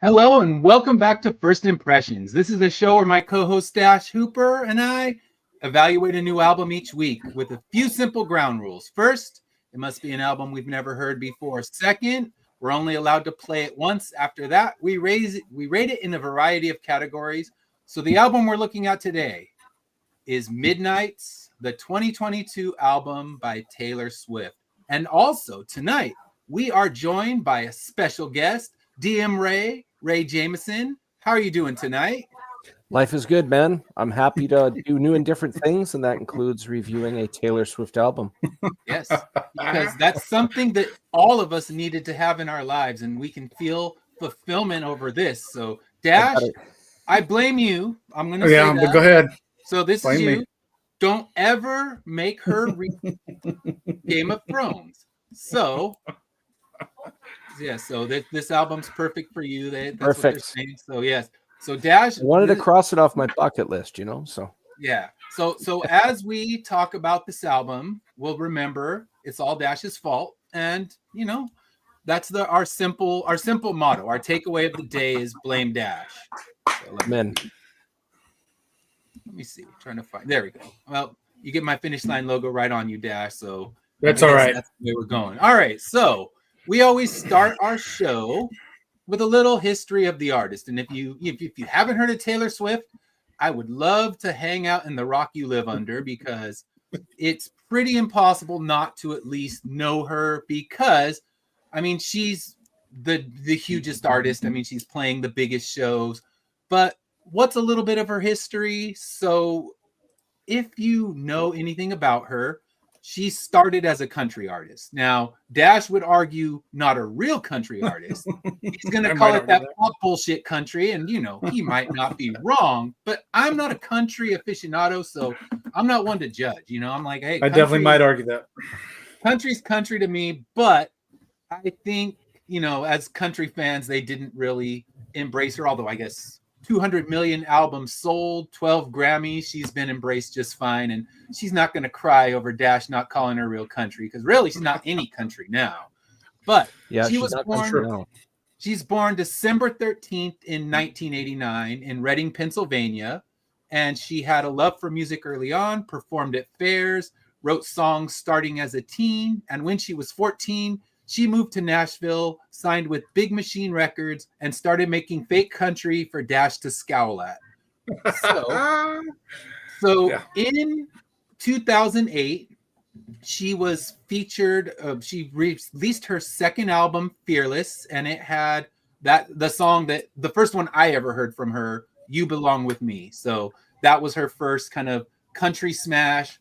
Hello and welcome back to First Impressions. This is a show where my co-host Dash Hooper and I evaluate a new album each week with a few simple ground rules. First, it must be an album we've never heard before. Second, we're only allowed to play it once. After that, we rate it in a variety of categories. So the album we're looking at today is Midnight's, the 2022 album by Taylor Swift. And also tonight, we are joined by a special guest, DM Ray Jameson. How are you doing tonight? Life is good, man. I'm happy to do new and different things, and that includes reviewing a Taylor Swift album. Yes, because that's something that all of us needed to have in our lives, and we can feel fulfillment over this. So, Dash, I blame you. I'm going to say that. But go ahead. So this blame is you. Me. Don't ever make her read Game of Thrones. So... yeah, so this album's perfect for you. That's perfect. What they're saying. So yes, so Dash I wanted to cross it off my bucket list, So yeah, so as we talk about this album, we'll remember it's all Dash's fault, and that's our simple motto. Our takeaway of the day is blame Dash. So let me see. I'm trying to find. There we go. Well, you get my finish line logo right on you, Dash. So that's all right. That's the way we're going. All right, so. We always start our show with a little history of the artist. And if you haven't heard of Taylor Swift, I would love to hang out in the rock you live under, because it's pretty impossible not to at least know her, because, I mean, she's the hugest artist. I mean, she's playing the biggest shows. But what's a little bit of her history? So if you know anything about her, she started as a country artist. Now, Dash would argue not a real country artist. He's going to call it that pop bullshit country. And, he might not be wrong, but I'm not a country aficionado, so I'm not one to judge. I'm like, hey, I definitely might argue that. Country's country to me, but I think, as country fans, they didn't really embrace her, although I guess 200 million albums sold, 12 Grammys. She's been embraced just fine. And she's not going to cry over Dash not calling her real country, because really she's not any country now. But yeah, she's born December 13th in 1989 in Reading, Pennsylvania. And she had a love for music early on, performed at fairs, wrote songs starting as a teen. And when she was 14, she moved to Nashville, signed with Big Machine Records, and started making fake country for Dash to scowl at. So in 2008, she was featured. She released her second album, Fearless, and it had the song that the first one I ever heard from her, You Belong With Me. So that was her first kind of country smash,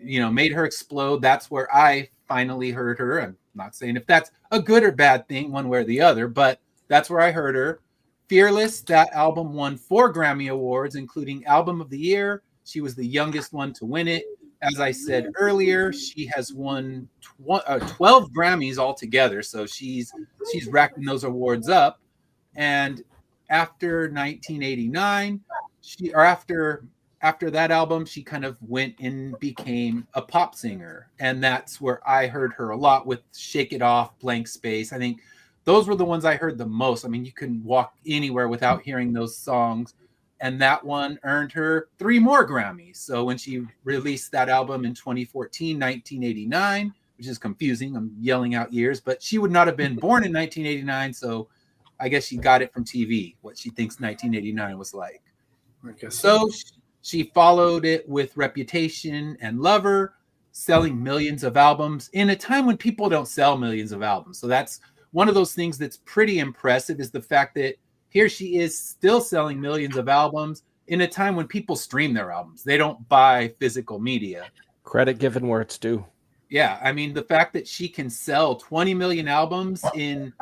made her explode. That's where I finally heard her. I'm not saying if that's a good or bad thing, one way or the other, but that's where I heard her. Fearless, that album won 4 Grammy Awards, including Album of the Year. She was the youngest one to win it. As I said earlier, she has won 12 Grammys altogether, so she's racking those awards up. And after 1989, after that album, she kind of went and became a pop singer. And that's where I heard her a lot with Shake It Off, Blank Space. I think those were the ones I heard the most. I mean, you can walk anywhere without hearing those songs. And that one earned her 3 more Grammys. So when she released that album in 2014, 1989, which is confusing. I'm yelling out years, but she would not have been born in 1989. So I guess she got it from TV, what she thinks 1989 was like. I guess So she followed it with Reputation and Lover, selling millions of albums in a time when people don't sell millions of albums. So that's one of those things that's pretty impressive, is the fact that here she is still selling millions of albums in a time when people stream their albums. They don't buy physical media. Credit given where it's due. Yeah, I mean, the fact that she can sell 20 million albums in,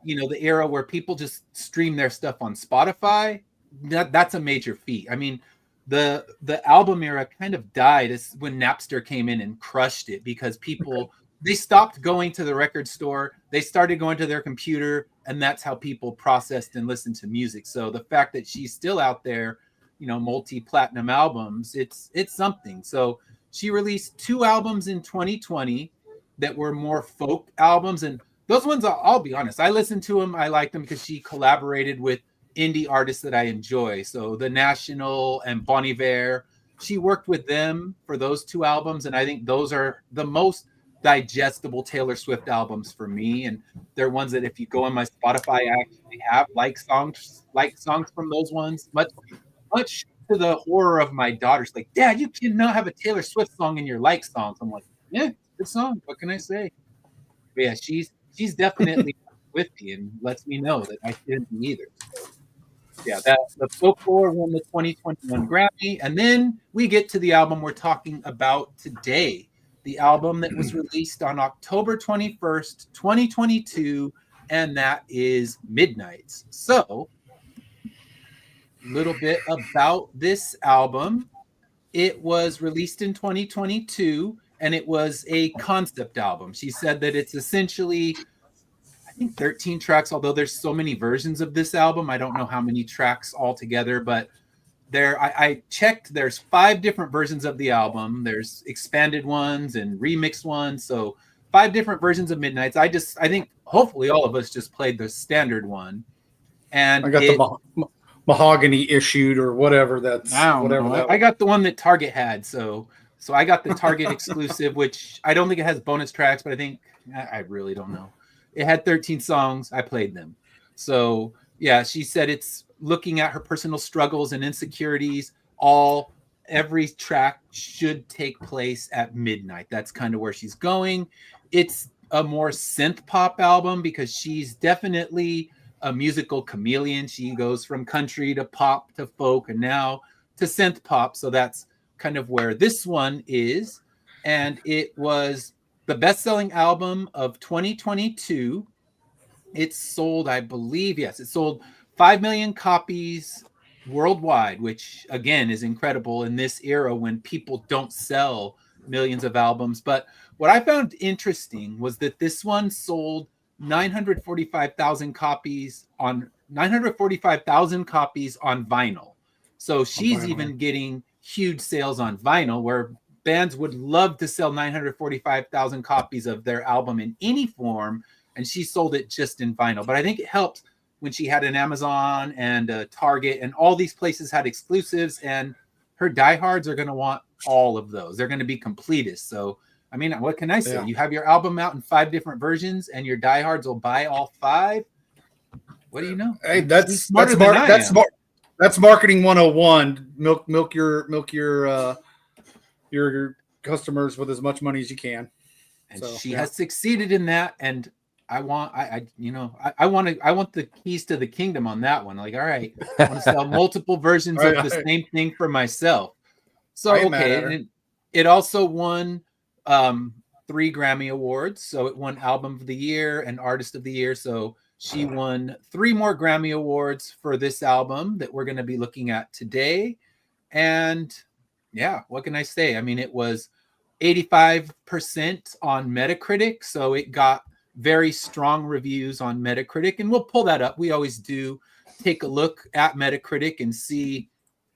the era where people just stream their stuff on Spotify, that's a major feat. I mean, the album era kind of died when Napster came in and crushed it, because people, they stopped going to the record store. They started going to their computer, and that's how people processed and listened to music. So the fact that she's still out there, multi-platinum albums, it's something. So she released 2 albums in 2020 that were more folk albums. And those ones, I'll be honest, I listened to them. I liked them because she collaborated with indie artists that I enjoy. So The National and Bon Iver, she worked with them for those 2 albums. And I think those are the most digestible Taylor Swift albums for me. And they're ones that if you go on my Spotify, I actually have like songs from those ones. Much to the horror of my daughters, like, Dad, you cannot have a Taylor Swift song in your like songs. I'm like, yeah, good song. What can I say? But yeah, she's definitely Swiftie and lets me know that I shouldn't be either. Yeah, the Folklore won the 2021 Grammy, and then we get to the album we're talking about today, the album that was released on October 21st, 2022, and that is Midnights. So, a little bit about this album. It was released in 2022, and it was a concept album. She said that it's essentially, I think, 13 tracks, although there's so many versions of this album. I don't know how many tracks altogether, but I checked, there's 5 different versions of the album. There's expanded ones and remixed ones. So 5 different versions of Midnights. I think hopefully all of us just played the standard one. And I got the mahogany issued or whatever. I got the one that Target had. So I got the Target exclusive, which I don't think it has bonus tracks, but I really don't know. It had 13 songs. I played them. So yeah, she said it's looking at her personal struggles and insecurities. Every track should take place at midnight. That's kind of where she's going. It's a more synth pop album because she's definitely a musical chameleon. She goes from country to pop to folk and now to synth pop. So that's kind of where this one is. And it was the best-selling album of 2022. It sold, I believe, it sold 5 million copies worldwide, which again is incredible in this era when people don't sell millions of albums. But what I found interesting was that this one sold 945,000 copies on vinyl. So she's even getting huge sales on vinyl, where bands would love to sell 945,000 copies of their album in any form, and she sold it just in vinyl. But I think it helped when she had an Amazon and a Target, and all these places had exclusives, and her diehards are going to want all of those. They're going to be completists. So, I mean, what can I say? Yeah. You have your album out in 5 different versions, and your diehards will buy all 5. What do you know? Hey, that's marketing 101. Milk your customers with as much money as you can. And she has succeeded in that, and I want the keys to the kingdom on that one. Like, all right, I want to sell multiple versions of the same thing for myself. So okay, it also won 3 Grammy awards. So it won Album of the Year and Artist of the Year. So she won 3 more Grammy awards for this album that we're going to be looking at today. And yeah, what can I say? I mean, it was 85% on Metacritic, so it got very strong reviews on Metacritic, and we'll pull that up. We always do take a look at Metacritic and see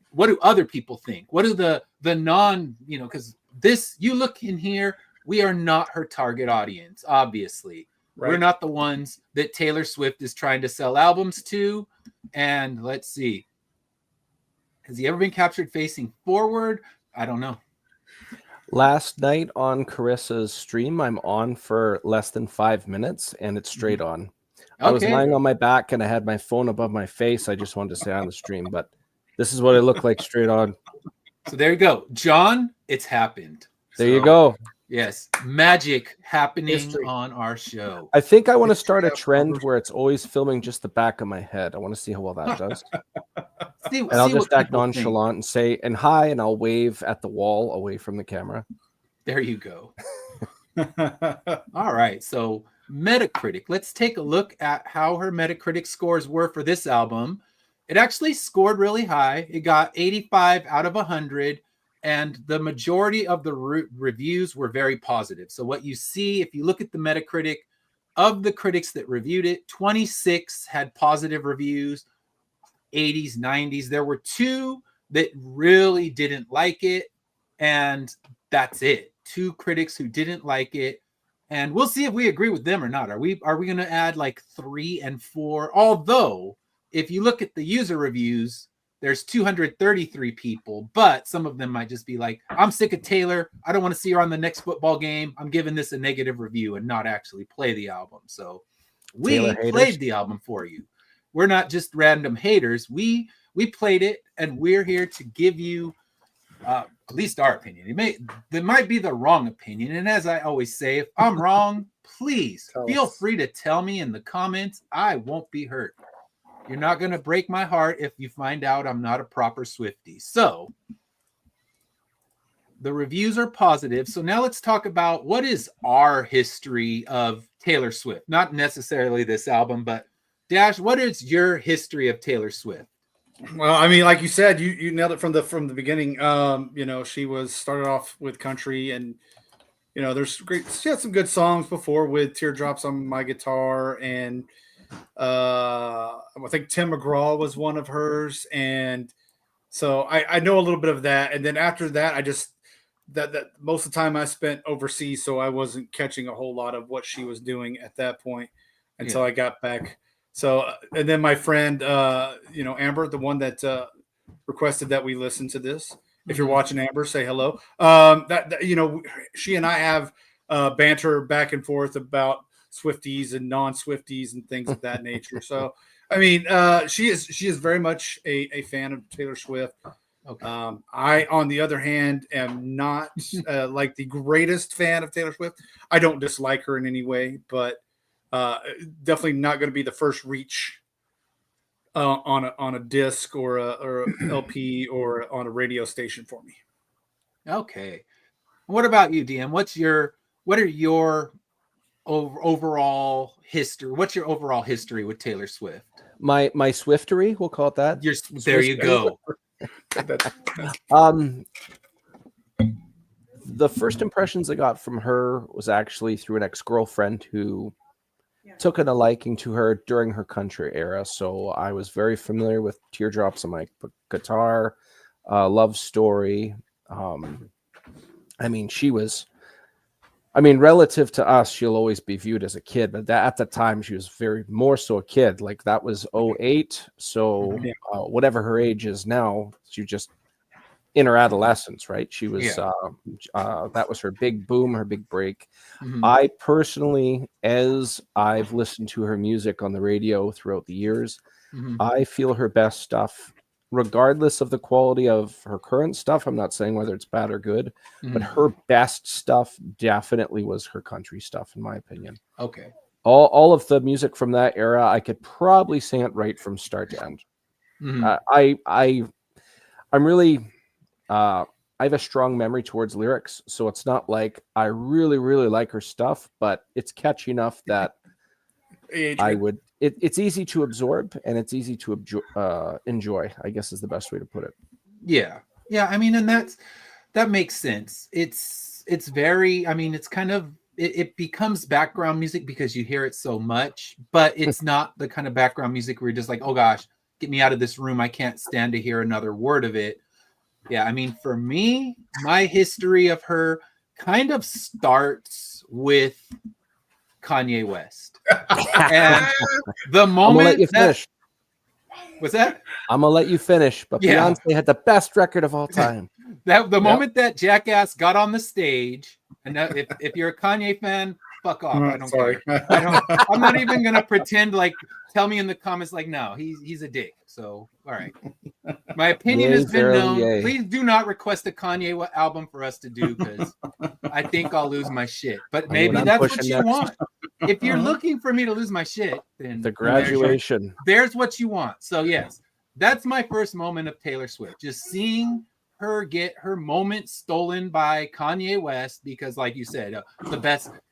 what do other people think. What are the non, because this, you look in here, we are not her target audience, obviously. Right. We're not the ones that Taylor Swift is trying to sell albums to. And let's see. Has he ever been captured facing forward? I don't know. Last night on Carissa's stream, I'm on for less than 5 minutes, and it's straight on. I was Okay. lying on my back, and I had my phone above my face. I just wanted to say on the stream, but this is what I look like straight on. So there you go. John, it's happened. There you go. Yes, magic happening History. on our show. I think I want to start a trend where it's always filming just the back of my head. I want to see how well that does. And I'll just act nonchalant and say, and hi, and I'll wave at the wall away from the camera. There you go. All right. So Metacritic. Let's take a look at how her Metacritic scores were for this album. It actually scored really high. It got 85 out of 100. And the majority of the reviews were very positive. So what you see, if you look at the Metacritic, of the critics that reviewed it, 26 had positive reviews, 80s, 90s. There were 2 that really didn't like it, and that's it. 2 critics who didn't like it, and we'll see if we agree with them or not. Are we going to add like 3 and 4? Although, if you look at the user reviews, there's 233 people, but some of them might just be like, I'm sick of Taylor. I don't want to see her on the next football game. I'm giving this a negative review and not actually play the album. So we played the album for you. We're not just random haters. We played it, and we're here to give you at least our opinion. There might be the wrong opinion. And as I always say, if I'm wrong, please feel free to tell me in the comments. I won't be hurt. You're not going to break my heart if you find out I'm not a proper Swiftie. So the reviews are positive. So now let's talk about what is our history of Taylor Swift. Not necessarily this album, but Dash, what is your history of Taylor Swift? Well, I mean, like you said, you nailed it from the beginning. She was started off with country, and she had some good songs before with Teardrops on My Guitar, and I think Tim McGraw was one of hers, and so I know a little bit of that. And then after that, I just that most of the time I spent overseas, so I wasn't catching a whole lot of what she was doing at that point until I got back. So, and then my friend, Amber, the one that requested that we listen to this. If you're watching, Amber, say hello. She and I have banter back and forth about Swifties and non-Swifties and things of that nature. So, I mean, she is very much a fan of Taylor Swift. Okay. I, on the other hand, am not like the greatest fan of Taylor Swift. I don't dislike her in any way, but definitely not going to be the first reach on a disc or a LP or on a radio station for me. Okay. What about you, DM? What are your overall history? What's your overall history with Taylor Swift? My Swiftery, we'll call it that. There you go. The first impressions I got from her was actually through an ex-girlfriend who took a liking to her during her country era. So I was very familiar with Teardrops on My Guitar, Love Story. Relative to us, she'll always be viewed as a kid, but at the time she was very more so a kid. Like that was 2008. So whatever her age is now, she just in her adolescence, right? She was that was her big boom, her big break. Mm-hmm. I personally, as I've listened to her music on the radio throughout the years, I feel her best stuff, regardless of the quality of her current stuff. I'm not saying whether it's bad or good, but her best stuff definitely was her country stuff, in my opinion. Okay. All of the music from that era, I could probably sing it right from start to end. I'm really I have a strong memory towards lyrics, so it's not like I really, really like her stuff, but it's catchy enough that I would. It's easy to absorb and it's easy to enjoy, I guess is the best way to put it. Yeah. I mean, and that makes sense. It's very. I mean, it's kind of it becomes background music because you hear it so much, but it's not the kind of background music where you're just like, oh gosh, get me out of this room. I can't stand to hear another word of it. Yeah, I mean, for me, my history of her kind of starts with Kanye West. And the moment I'm gonna let you finish. What's that? I'm gonna let you finish, but Beyonce had the best record of all time. The moment that jackass got on the stage, and if you're a Kanye fan, fuck off. I don't care. I'm not even gonna pretend like tell me in the comments like no, he's a dick. So all right. My opinion has been known. Please do not request a Kanye album for us to do because I think I'll lose my shit. But maybe that's what you want. If you're looking for me to lose my shit, then the graduation. There's what you want. So yes, that's my first moment of Taylor Swift. Just seeing her get her moment stolen by Kanye West because, like you said,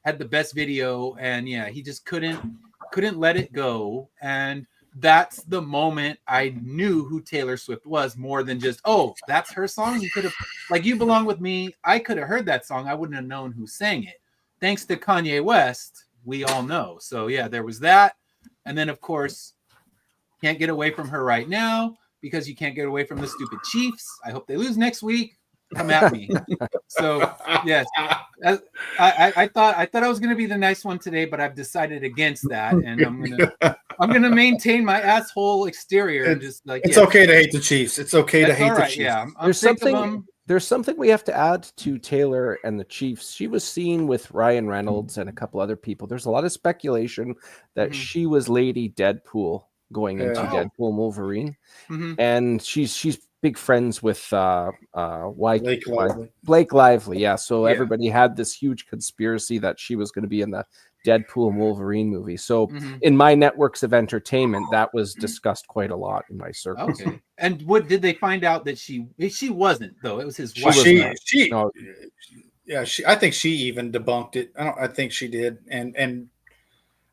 had the best video, and yeah, he just couldn't let it go. And that's the moment I knew who Taylor Swift was more than just, oh, that's her song. You could have, like, You Belong With Me. I could have heard that song. I wouldn't have known who sang it. Thanks to Kanye West, we all know. So yeah, there was that. And then of course, can't get away from her right now because you can't get away from the stupid Chiefs. I hope they lose next week. Come at me. So yes, I thought I was going to be the nice one today, but I've decided against that, and I'm gonna maintain my asshole exterior and just like it's okay to hate the Chiefs. It's okay to hate the Chiefs. Yeah, there's something we have to add to Taylor and the Chiefs. She was seen with Ryan Reynolds and a couple other people. There's a lot of speculation that she was Lady Deadpool going into Deadpool Wolverine, and she's big friends with Blake Lively. Yeah, so everybody had this huge conspiracy that she was going to be in the Deadpool and Wolverine movie. So in my networks of entertainment, that was discussed quite a lot in my circles. Okay. And what did they find out that she wasn't though? It was his wife. I think she even debunked it. I think she did, and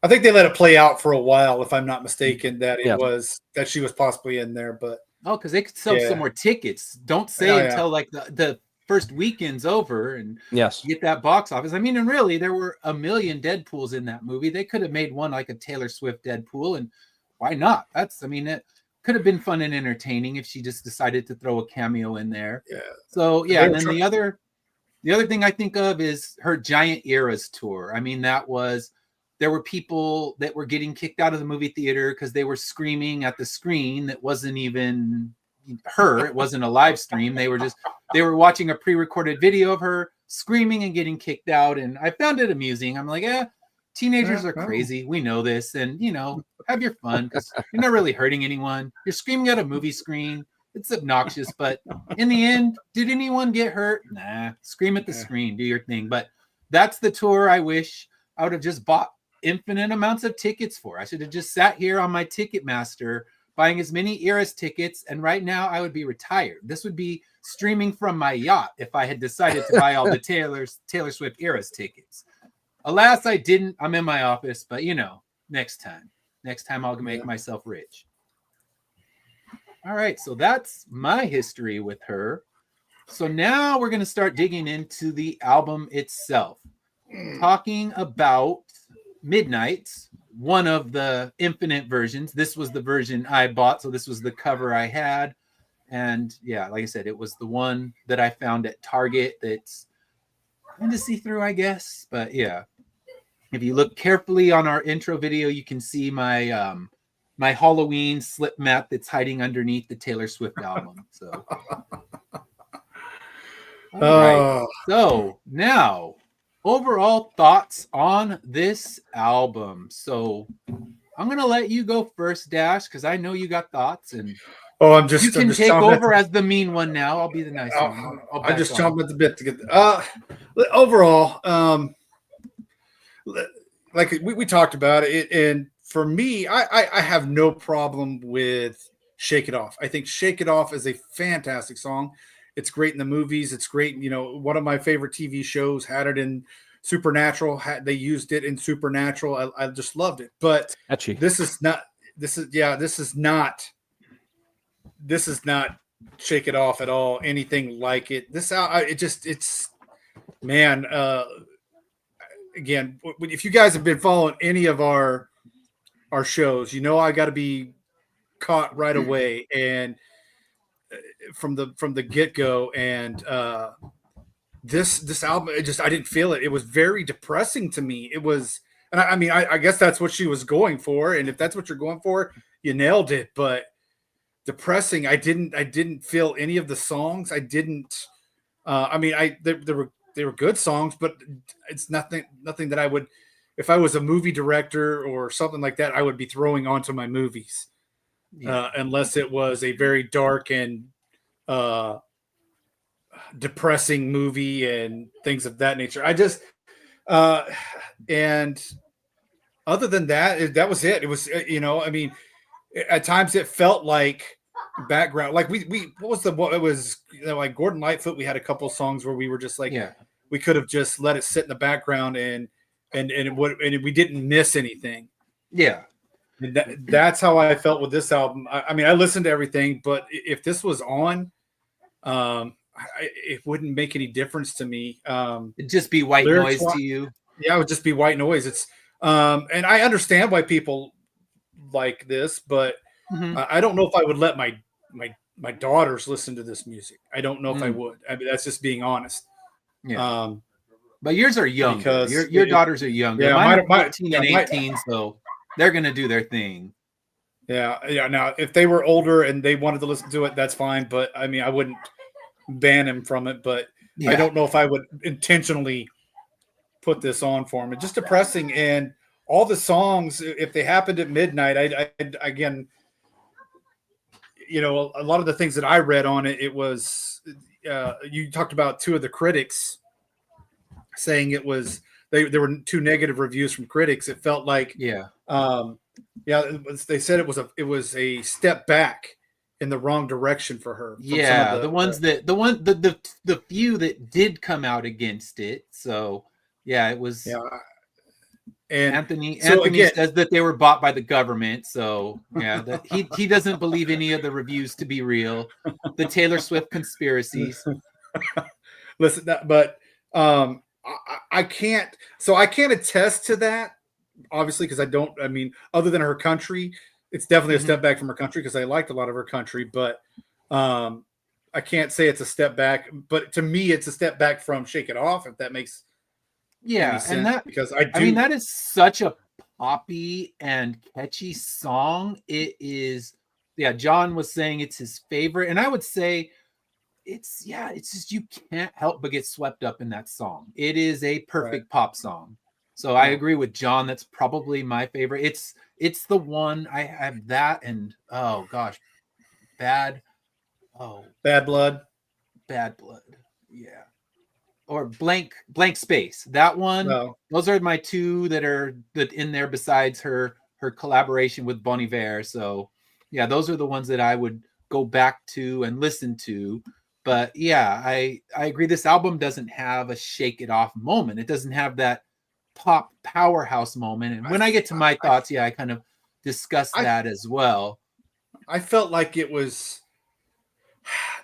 I think they let it play out for a while, if I'm not mistaken, that it was that she was possibly in there. But because they could sell some more tickets. Don't say until like the first weekend's over and get that box office. I mean, and really, there were a million Deadpools in that movie. They could have made one like a Taylor Swift Deadpool, and why not? It could have been fun and entertaining if she just decided to throw a cameo in there. Yeah. So yeah, and then the other thing I think of is her Giant Eras tour. I mean, there were people that were getting kicked out of the movie theater because they were screaming at the screen that wasn't even her. It wasn't a live stream. They were watching a pre-recorded video of her screaming and getting kicked out. And I found it amusing. I'm like, teenagers are crazy. We know this. And, have your fun because you're not really hurting anyone. You're screaming at a movie screen. It's obnoxious. But in the end, did anyone get hurt? Nah, scream at the screen. Do your thing. But that's the tour I wish I would have just bought infinite amounts of tickets for. I should have just sat here on my Ticketmaster buying as many Eras tickets, and right now I would be retired. This would be streaming from my yacht if I had decided to buy all the Taylor Swift Eras tickets. Alas, I didn't. I'm in my office, but next time I'll make myself rich. All right, so that's my history with her. So now we're going to start digging into the album itself, talking about Midnights, one of the infinite versions. This was the version I bought, so this was the cover I had. And yeah, like I said, it was the one that I found at Target that's kind of see-through, I guess. But yeah, if you look carefully on our intro video, you can see my my Halloween slip mat that's hiding underneath the Taylor Swift album. So, all right. So now, overall thoughts on this album. So I'm gonna let you go first, Dash, because I know you got thoughts, and you can take over as the mean one now. I'll be the nice one. I'm just chomping at the bit to get overall. Like we talked about it, and for me, I have no problem with "Shake It Off." I think "Shake It Off" is a fantastic song. It's great in the movies. It's great. One of my favorite TV shows had it in Supernatural. They used it in Supernatural. I just loved it. But this is not "Shake It Off" at all. Anything like it. Again, if you guys have been following any of our shows, I got to be caught right away and from the get-go. And this album, I didn't feel it. It was very depressing to me. It was, and I guess that's what she was going for. And if that's what you're going for, you nailed it. But depressing, I didn't feel any of the songs. I didn't I mean, they were good songs, but it's nothing that I would, if I was a movie director or something like that, I would be throwing onto my movies, unless it was a very dark and depressing movie and things of that nature. I just and other than that, that was it. It was, I mean, at times it felt like background, like it was, like Gordon Lightfoot. We had a couple songs where we were just like, we could have just let it sit in the background and we didn't miss anything. Yeah. And that's how I felt with this album. I mean, I listened to everything, but if this was on, it wouldn't make any difference to me. It'd just be white noise to you. Yeah, it would just be white noise. It's and I understand why people like this, but I don't know if I would let my daughters listen to this music. I don't know if I would. I mean, that's just being honest. Yeah. But yours are young. Because your daughters are younger. Yeah, mine are 14 and 18, so they're gonna do their thing. Yeah. Now, if they were older and they wanted to listen to it, that's fine. But I mean, I wouldn't ban them from it. But I don't know if I would intentionally put this on for them. It's just depressing, and all the songs, if they happened at midnight, I again, a lot of the things that I read on it, it was you talked about two of the critics saying it was there were two negative reviews from critics. It felt like they said it was a step back in the wrong direction for her. Yeah, the few that did come out against it. So yeah, it was. Yeah. And Anthony says that they were bought by the government. So yeah, that he doesn't believe any of the reviews to be real. The Taylor Swift conspiracies. Listen, but I can't attest to that, obviously, because I mean, other than her country, it's definitely a step back from her country, because I liked a lot of her country, but I can't say it's a step back. But to me, it's a step back from Shake It Off, if that makes sense. And that, because I mean, that is such a poppy and catchy song. It is, John was saying it's his favorite, and I would say it's just, you can't help but get swept up in that song. It is a perfect pop song. So I agree with John. That's probably my favorite. It's the one. I have that, and oh gosh, Bad Blood. Yeah. Or blank space. That one. No. Those are my two that are in there, besides her collaboration with Bon Iver. So yeah, those are the ones that I would go back to and listen to. But yeah, I agree. This album doesn't have a shake it off moment. It doesn't have that pop powerhouse moment. And when I get to my thoughts, I kind of discuss that as well. I felt like it was,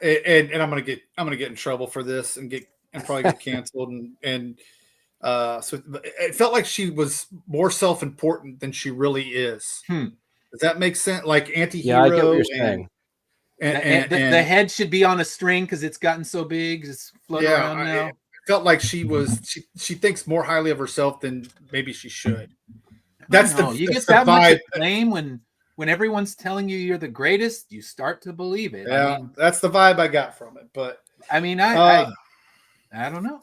and I'm gonna get in trouble for this and probably get canceled, and so it felt like she was more self-important than she really is. Does that make sense? Like anti-hero. Yeah, I get what you're saying. And the head should be on a string because it's gotten so big, it's floating around now. It felt like she thinks more highly of herself than maybe she should. You get that much acclaim when everyone's telling you you're the greatest, you start to believe it. Yeah, I mean, that's the vibe I got from it. But I mean, I don't know.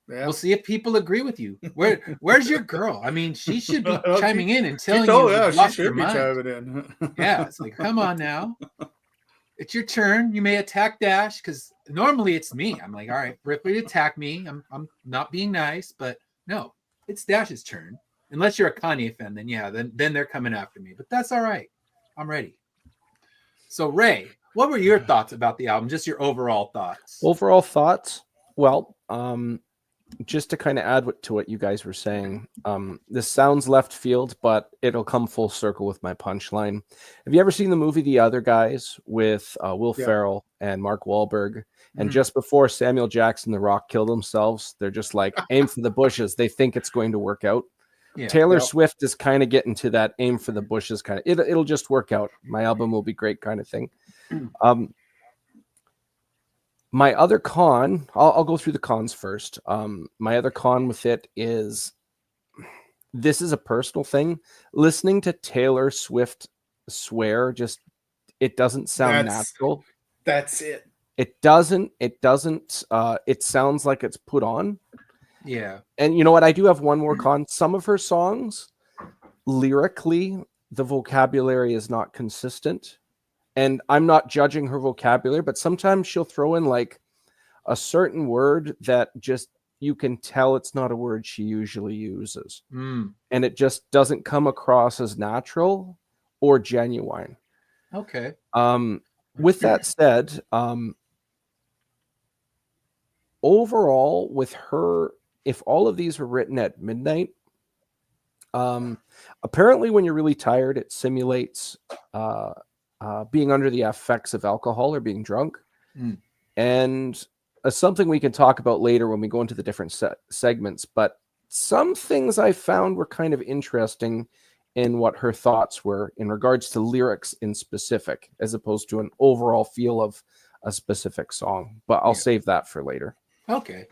Yeah. We'll see if people agree with you. Where's your girl? I mean, she should be chiming in and telling you. She should be chiming in. Yeah, it's like, come on now. It's your turn. You may attack Dash, because normally it's me. I'm like, all right, Ripley, attack me. I'm not being nice, but no, it's Dash's turn. Unless you're a Kanye fan, then they're coming after me. But that's all right. I'm ready. So Ray, what were your thoughts about the album? Just your overall thoughts. Overall thoughts? Well, just to kind of add to what you guys were saying, this sounds left field, but it'll come full circle with my punchline. Have you ever seen the movie The Other Guys with Will Ferrell and Mark Wahlberg? And just before Samuel Jackson, The Rock, killed themselves, they're just like, aim for the bushes. They think it's going to work out. Yeah. Taylor Swift is kind of getting to that aim for the bushes kind of. It'll just work out. My album will be great kind of thing. My other con, I'll go through the cons first. My other con with it is, this is a personal thing. Listening to Taylor Swift swear, it doesn't sound natural. That's it. It doesn't. It sounds like it's put on. Yeah. And you know what? I do have one more con. Some of her songs, lyrically, the vocabulary is not consistent. And I'm not judging her vocabulary, but sometimes she'll throw in like a certain word that just you can tell it's not a word she usually uses. Mm. And it just doesn't come across as natural or genuine. Okay. With that said, overall, with her, if all of these were written at midnight, apparently when you're really tired, it simulates being under the effects of alcohol or being drunk. Mm. And something we can talk about later when we go into the different segments. But some things I found were kind of interesting in what her thoughts were in regards to lyrics in specific, as opposed to an overall feel of a specific song. But I'll save that for later. Okay.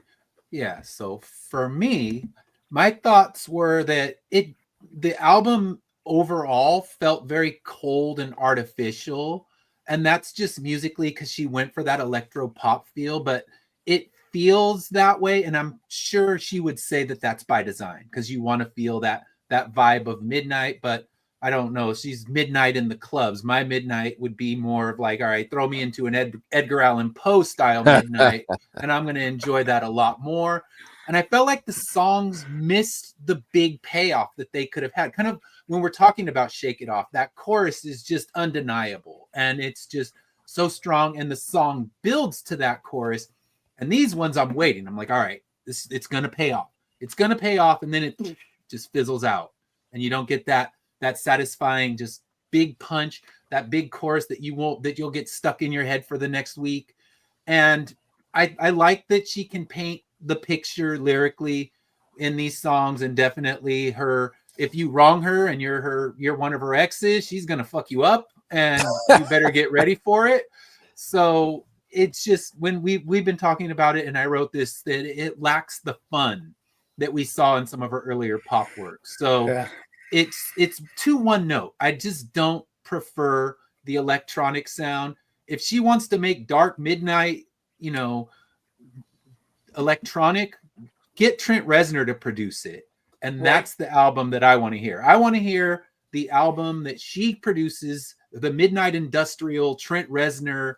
Yeah. So for me, my thoughts were that the album overall felt very cold and artificial. And that's just musically because she went for that electro pop feel, but it feels that way. And I'm sure she would say that that's by design because you want to feel that vibe of midnight. But I don't know. She's midnight in the clubs. My midnight would be more of like, all right, throw me into an Edgar Allan Poe style midnight, and I'm going to enjoy that a lot more. And I felt like the songs missed the big payoff that they could have had. Kind of when we're talking about Shake It Off, that chorus is just undeniable. And it's just so strong. And the song builds to that chorus. And these ones I'm waiting. I'm like, all right, it's going to pay off. It's going to pay off. And then it just fizzles out. And you don't get that satisfying, just big punch, that big chorus that you'll get stuck in your head for the next week. And I like that she can paint the picture lyrically in these songs, and definitely if you wrong her and you're one of her exes, she's gonna fuck you up, and you better get ready for it. So it's just, when we've been talking about it, and I wrote this, that it lacks the fun that we saw in some of her earlier pop works. So it's too one note. I just don't prefer the electronic sound. If she wants to make dark midnight, electronic, get Trent Reznor to produce it. And that's the album that I want to hear. I want to hear the album that she produces, the Midnight Industrial Trent Reznor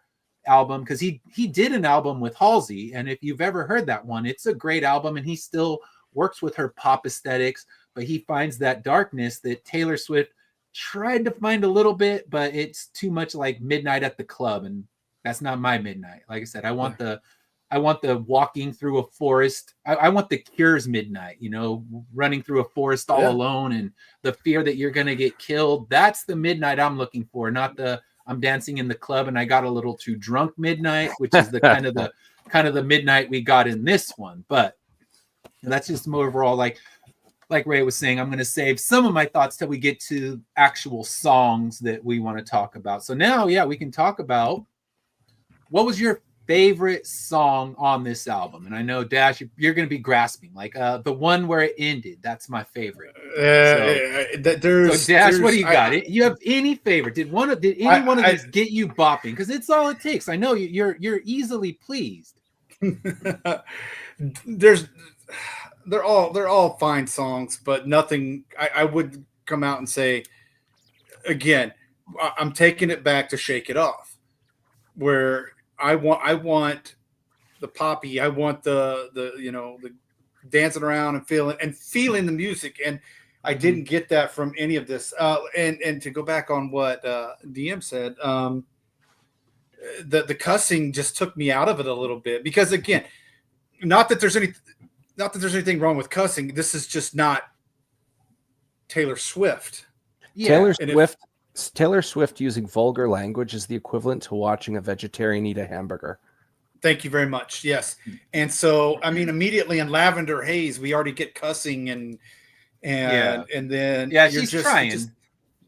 album, because he did an album with Halsey. And if you've ever heard that one, it's a great album, and he still works with her pop aesthetics, but he finds that darkness that Taylor Swift tried to find a little bit, but it's too much like Midnight at the Club, and that's not my midnight. Like I said, I want the walking through a forest. I want the Cure's midnight, running through a forest all alone, and the fear that you're going to get killed. That's the midnight I'm looking for, not the I'm dancing in the club and I got a little too drunk midnight, which is the kind of the midnight we got in this one. But that's just more overall, like Ray was saying, I'm going to save some of my thoughts till we get to actual songs that we want to talk about. So now, we can talk about what was your favorite song on this album. And I know, Dash, you're going to be grasping like the one where it ended. That's my favorite. So Dash, what do you got? You have any favorite? Did any one of these get you bopping? Because it's all it takes. I know you're easily pleased. They're all fine songs, but nothing. I would come out and say, again, I'm taking it back to Shake It Off, where I want the poppy. I want the dancing around and feeling the music, and I didn't get that from any of this. And to go back on what DM said, the cussing just took me out of it a little bit, because again, not that there's anything wrong with cussing. This is just not Taylor Swift. Yeah. Taylor Swift using vulgar language is the equivalent to watching a vegetarian eat a hamburger. Thank you very much. Yes. And so, I mean, immediately in Lavender Haze, we already get cussing and then she's trying.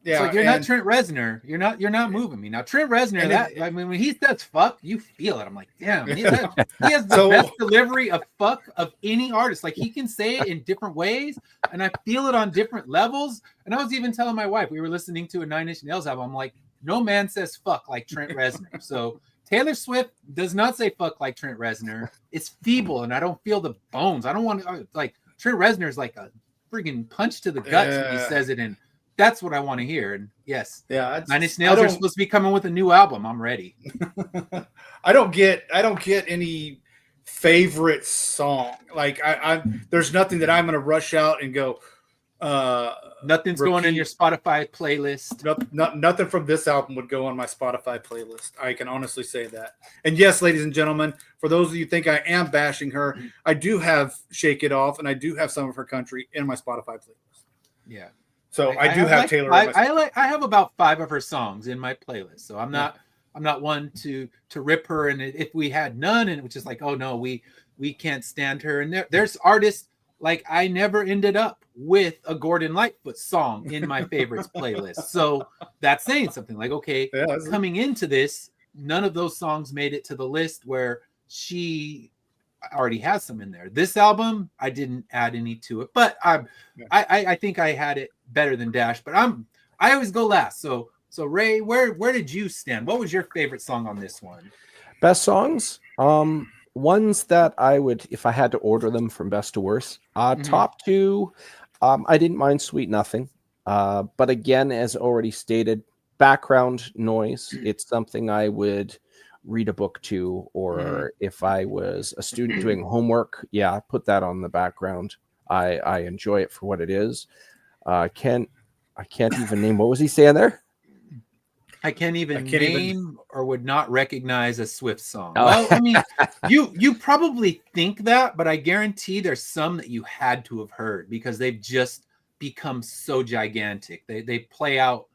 It's like, you're not Trent Reznor. You're not moving me. Now Trent Reznor, when he says fuck, you feel it. I'm like, damn, he has the best delivery of fuck of any artist. Like, he can say it in different ways, and I feel it on different levels. And I was even telling my wife, we were listening to a Nine Inch Nails album, I'm like, no man says fuck like Trent Reznor. So Taylor Swift does not say fuck like Trent Reznor. It's feeble, and I don't feel the bones. I don't want to like Trent Reznor is like a freaking punch to the guts when he says it, and that's what I want to hear. And yes, yeah, Nine Inch Nails are supposed to be coming with a new album. I'm ready. I don't get any favorite song. Like there's nothing that I'm going to rush out and go. Nothing's going in your Spotify playlist. Nothing from this album would go on my Spotify playlist. I can honestly say that. And yes, ladies and gentlemen, for those of you who think I am bashing her, I do have "Shake It Off" and I do have some of her country in my Spotify playlist. Yeah. So I do have Taylor. I have about 5 of her songs in my playlist. So I'm not one to rip her. And if we had none, and it was just like, oh no, we can't stand her. And there's artists. Like I never ended up with a Gordon Lightfoot song in my favorites playlist. So that's saying something. Like, okay, coming into this, none of those songs made it to the list where she already has some in there. This album, I didn't add any to it, but I think I had it better than Dash, but I always go last. So Ray, where did you stand? What was your favorite song on this one? Best songs? Ones that I would, if I had to order them from best to worst, top 2, I didn't mind Sweet Nothing. But again, as already stated, background noise, it's something I would read a book to, or if I was a student doing homework, put that on the background. I enjoy it for what it is. I can't even name, what was he saying there? I can't even name or would not recognize a Swift song. Well, I mean, you probably think that, but I guarantee there's some that you had to have heard because they've just become so gigantic. They play out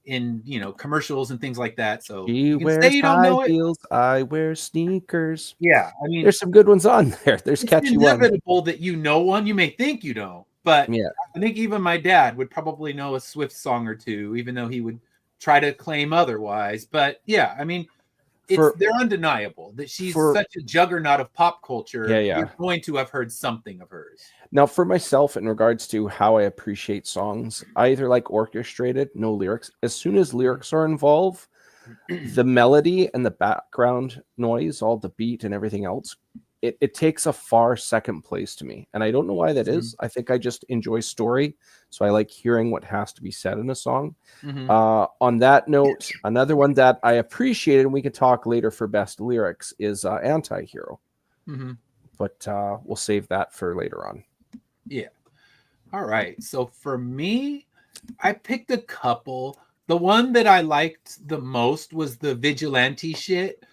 in commercials and things like that. So you can say you don't know heels, I wear sneakers. Yeah, I mean, there's some good ones on there. There's catchy ones. It's inevitable that you know one. You may think you don't, but I think even my dad would probably know a Swift song or two, even though he would try to claim otherwise. But yeah, I mean, they're undeniable that she's such a juggernaut of pop culture. You're going to have heard something of hers. Now, for myself, in regards to how I appreciate songs, I either like orchestrated, no lyrics. As soon as lyrics are involved, the melody and the background noise, all the beat and everything else, it takes a far second place to me. And I don't know why that is. I think I just enjoy story. So I like hearing what has to be said in a song. On that note, another one that I appreciated, and we can talk later for best lyrics, is Anti-Hero. But we'll save that for later on. Yeah. All right. So for me, I picked a couple. The one that I liked the most was the Vigilante shit.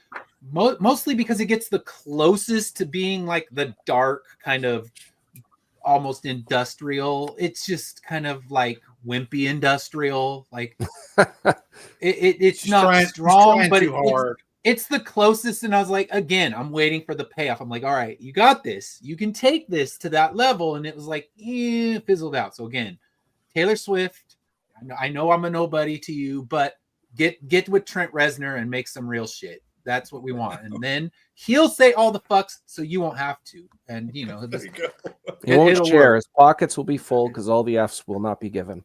Mostly because it gets the closest to being like the dark kind of almost industrial. It's just kind of like wimpy industrial. Like it's not strong, but it's the closest. And I was like, again, I'm waiting for the payoff. I'm like, all right, you got this. You can take this to that level. And it was like, fizzled out. So again, Taylor Swift, I know I'm a nobody to you, but get with Trent Reznor and make some real shit. That's what we want. And then he'll say all the fucks so you won't have to. And, he won't share. His pockets will be full because all the Fs will not be given.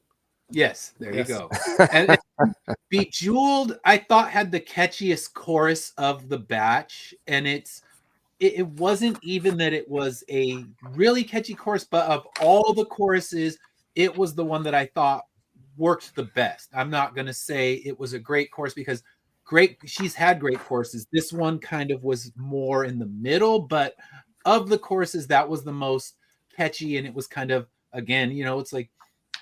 Yes, there you go. And Bejeweled, I thought, had the catchiest chorus of the batch. And it wasn't even that it was a really catchy chorus, but of all the choruses, it was the one that I thought worked the best. I'm not going to say it was a great chorus because she's had great choruses. This one kind of was more in the middle, but of the choruses, that was the most catchy. And it was kind of, again, it's like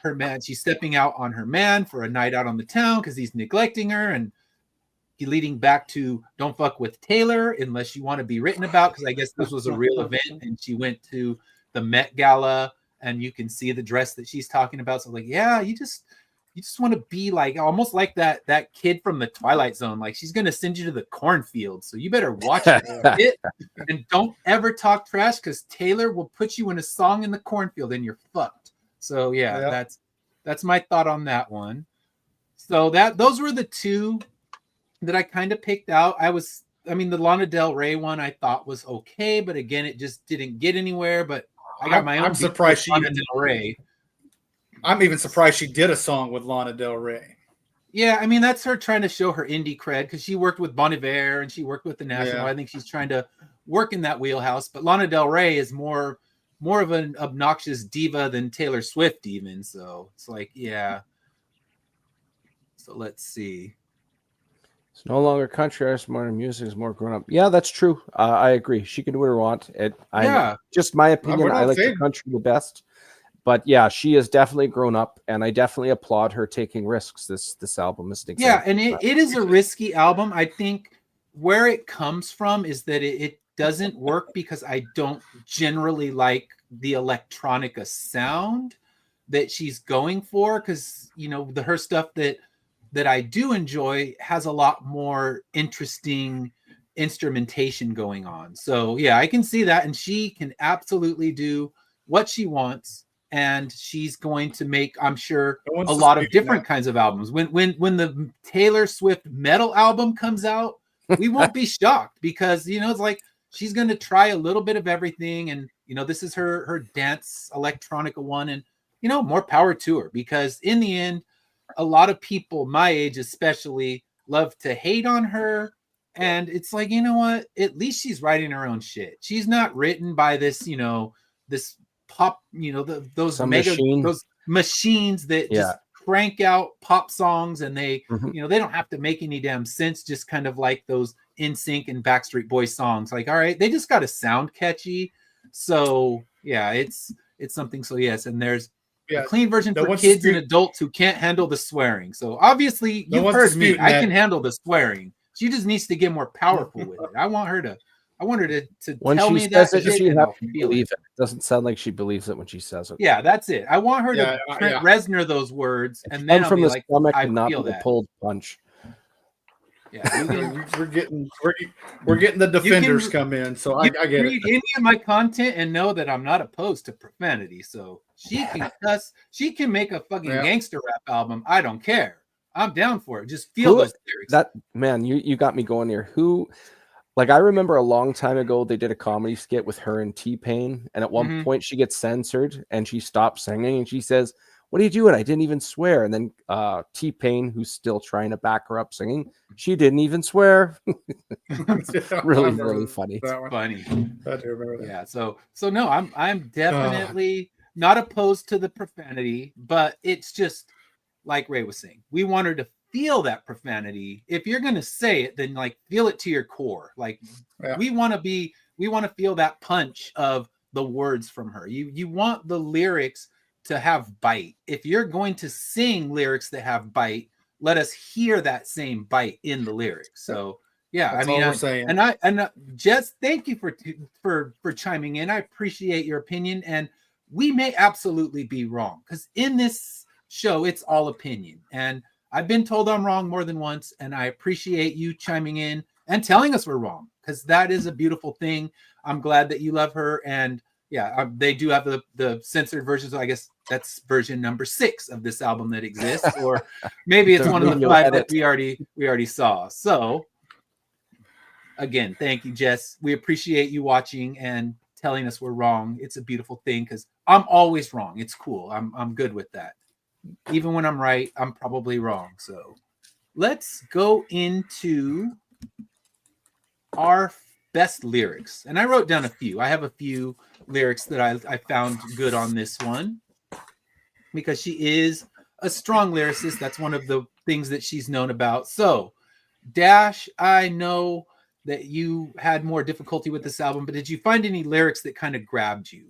her man, she's stepping out on her man for a night out on the town because he's neglecting her, and he leading back to don't fuck with Taylor unless you want to be written about, because I guess this was a real event and she went to the Met Gala and you can see the dress that she's talking about. So like, yeah, you just want to be like almost like that kid from the Twilight Zone. Like, she's going to send you to the cornfield. So you better watch it and don't ever talk trash because Taylor will put you in a song in the cornfield and you're fucked. So yeah. That's my thought on that one. So those were the two that I kind of picked out. the Lana Del Rey one I thought was okay, but again, it just didn't get anywhere. But I got my own. I'm surprised Lana Del Rey. I'm even surprised she did a song with Lana Del Rey. Yeah, I mean that's her trying to show her indie cred because she worked with Bon Iver and she worked with the National. Yeah. I think she's trying to work in that wheelhouse. But Lana Del Rey is more of an obnoxious diva than Taylor Swift even. So it's like, yeah. So let's see. It's no longer country artist. Modern music is more grown up. Yeah, that's true. I agree. She can do what her want. Yeah. Just my opinion. I like the same. country the best. But yeah, she is definitely grown up, and I definitely applaud her taking risks. This album is an example. Yeah, and it is a risky album. I think where it comes from is that it doesn't work because I don't generally like the electronica sound that she's going for, because her stuff that I do enjoy has a lot more interesting instrumentation going on. So yeah, I can see that, and she can absolutely do what she wants, and she's going to make, I'm sure, a lot of different kinds of albums. When the Taylor Swift metal album comes out, we won't be shocked, because it's like she's going to try a little bit of everything, and this is her dance electronica one, and more power to her, because in the end, a lot of people my age especially love to hate on her. And it's like, you know what? At least she's writing her own shit. She's not written by this, this pop, those machines that just crank out pop songs, and they, they don't have to make any damn sense. Just kind of like those NSYNC and Backstreet Boys songs. Like, all right, they just got to sound catchy. So yeah, it's something. So yes, and there's a clean version for kids and adults who can't handle the swearing. So obviously you've heard me. I can handle the swearing. She just needs to get more powerful with it. I want her to when tell she me that says it, shit, she and has I'll to feel believe it. it. It doesn't sound like she believes it when she says it. Yeah, that's it. I want her to Trent Reznor those words, and then I'll from be the like, stomach I and not feel from the that. pulled punch. Yeah, we're getting the defenders come in, so I get read any of my content and know that I'm not opposed to profanity. So she can cuss, she can make a fucking gangster rap album. I don't care. I'm down for it. Just feel those lyrics. That man, you got me going here. Like, I remember a long time ago they did a comedy skit with her and T-Pain, and at one point she gets censored and she stops singing and she says, "What are you doing? I didn't even swear." And then T-Pain, who's still trying to back her up singing, she didn't even swear. really, really funny. Funny. I do remember that. Yeah. So no, I'm definitely not opposed to the profanity, but it's just like Ray was saying. We want her to feel that profanity. If you're gonna say it, then like feel it to your core. Like we want to feel that punch of the words from her. You want the lyrics to have bite. If you're going to sing lyrics that have bite, let us hear that same bite in the lyrics. So yeah, that's I mean, all we're saying. And Jess, thank you for chiming in. I appreciate your opinion, and we may absolutely be wrong, because in this show it's all opinion, and I've been told I'm wrong more than once, and I appreciate you chiming in and telling us we're wrong, because that is a beautiful thing. I'm glad that you love her, and yeah, they do have the censored versions. I guess that's version number 6 of this album that exists, or maybe it's one of the 5 that we already saw. So again, thank you, Jess. We appreciate you watching and telling us we're wrong. It's a beautiful thing, because I'm always wrong. It's cool. I'm good with that. Even when I'm right, I'm probably wrong. So let's go into our best lyrics. And I wrote down a few. I have a few lyrics that I found good on this one, because she is a strong lyricist. That's one of the things that she's known about. So, Dash, I know that you had more difficulty with this album, but did you find any lyrics that kind of grabbed you?